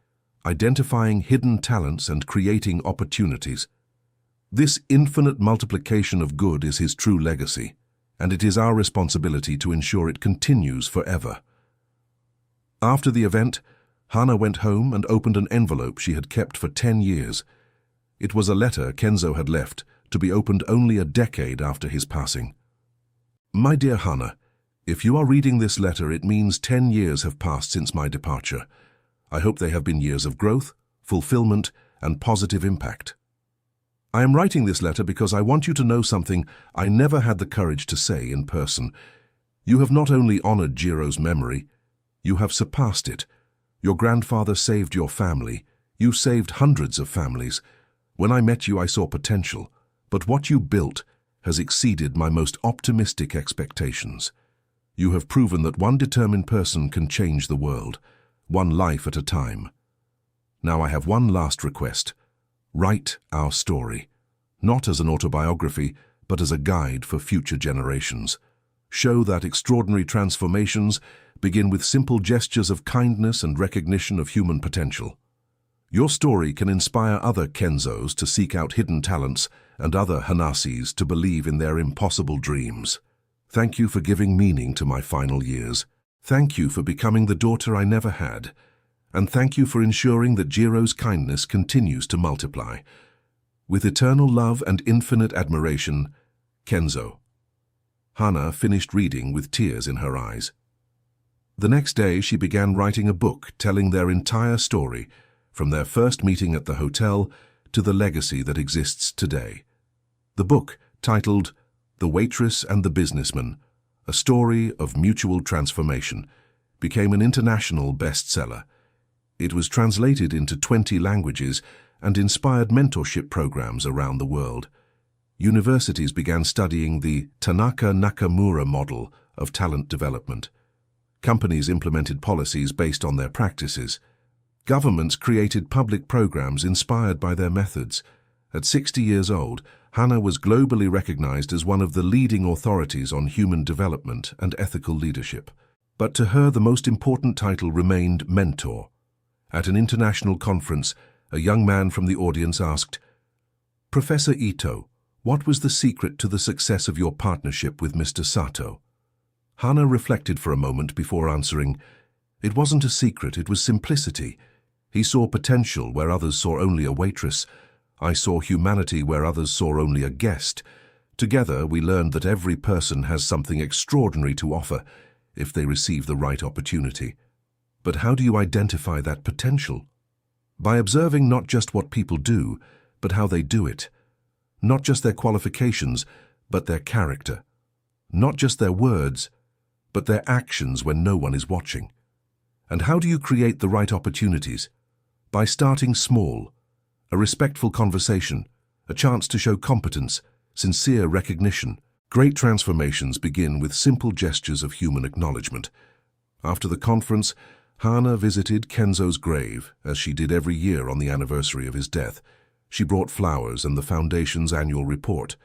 identifying hidden talents and creating opportunities. This infinite multiplication of good is his true legacy, and it is our responsibility to ensure it continues forever. After the event, Hana went home and opened an envelope she had kept for 10 years. It was a letter Kenzo had left, to be opened only a decade after his passing. My dear Hana, if you are reading this letter, it means 10 years have passed since my departure. I hope they have been years of growth, fulfillment, and positive impact. I am writing this letter because I want you to know something I never had the courage to say in person. You have not only honored Jiro's memory, you have surpassed it. Your grandfather saved your family. You saved hundreds of families. When I met you, I saw potential, but what you built has exceeded my most optimistic expectations. You have proven that one determined person can change the world, one life at a time. Now I have one last request. Write our story, not as an autobiography, but as a guide for future generations. Show that extraordinary transformations begin with simple gestures of kindness and recognition of human potential. Your story can inspire other Kenzos to seek out hidden talents and other Hanasis to believe in their impossible dreams. Thank you for giving meaning to my final years. Thank you for becoming the daughter I never had. And thank you for ensuring that Jiro's kindness continues to multiply. With eternal love and infinite admiration, Kenzo. Hana finished reading with tears in her eyes. The next day she began writing a book telling their entire story, from their first meeting at the hotel to the legacy that exists today. The book, titled The Waitress and the Businessman, A Story of Mutual Transformation, became an international bestseller. It was translated into 20 languages and inspired mentorship programs around the world. Universities began studying the Tanaka Nakamura model of talent development. Companies implemented policies based on their practices. Governments created public programs inspired by their methods. At 60 years old, Hana was globally recognized as one of the leading authorities on human development and ethical leadership. But to her, the most important title remained mentor. At an international conference, a young man from the audience asked, "Professor Ito, what was the secret to the success of your partnership with Mr. Sato?" Hana reflected for a moment before answering, "It wasn't a secret, it was simplicity. He saw potential where others saw only a waitress. I saw humanity where others saw only a guest. Together, we learned that every person has something extraordinary to offer if they receive the right opportunity. But how do you identify that potential? By observing not just what people do, but how they do it. Not just their qualifications, but their character. Not just their words, but their actions when no one is watching. And how do you create the right opportunities? By starting small. A respectful conversation, a chance to show competence, sincere recognition. Great transformations begin with simple gestures of human acknowledgement. After the conference, Hana visited Kenzo's grave, as she did every year on the anniversary of his death. She brought flowers and the foundation's annual report.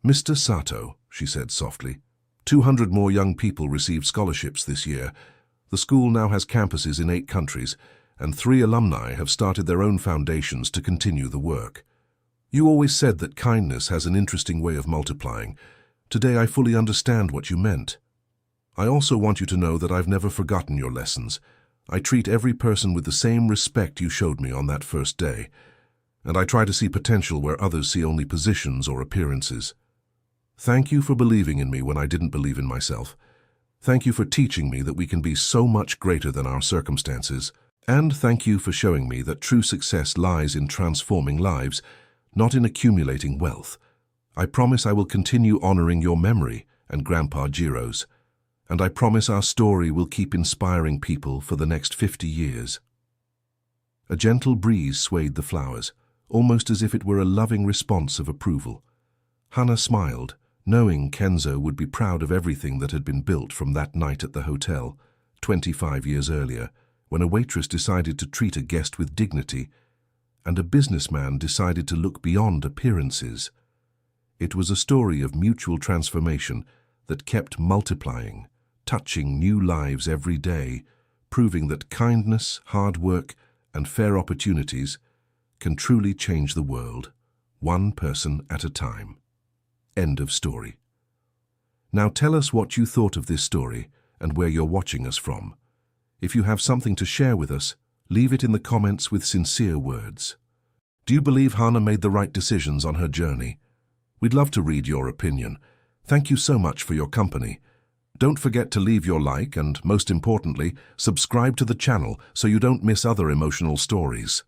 "Mr. Sato," she said softly, 200 more young people received scholarships this year. The school now has campuses in 8 countries, and 3 alumni have started their own foundations to continue the work. You always said that kindness has an interesting way of multiplying. Today I fully understand what you meant. I also want you to know that I've never forgotten your lessons. I treat every person with the same respect you showed me on that first day, and I try to see potential where others see only positions or appearances. Thank you for believing in me when I didn't believe in myself. Thank you for teaching me that we can be so much greater than our circumstances. And thank you for showing me that true success lies in transforming lives, not in accumulating wealth. I promise I will continue honoring your memory and Grandpa Jiro's. And I promise our story will keep inspiring people for the next 50 years. A gentle breeze swayed the flowers, almost as if it were a loving response of approval. Hana smiled, knowing Kenzo would be proud of everything that had been built from that night at the hotel, 25 years earlier, when a waitress decided to treat a guest with dignity, and a businessman decided to look beyond appearances. It was a story of mutual transformation that kept multiplying, touching new lives every day, proving that kindness, hard work, and fair opportunities can truly change the world, one person at a time. End of story. Now tell us what you thought of this story and where you're watching us from. If you have something to share with us, leave it in the comments with sincere words. Do you believe Hannah made the right decisions on her journey? We'd love to read your opinion. Thank you so much for your company. Don't forget to leave your like and, most importantly, subscribe to the channel so you don't miss other emotional stories.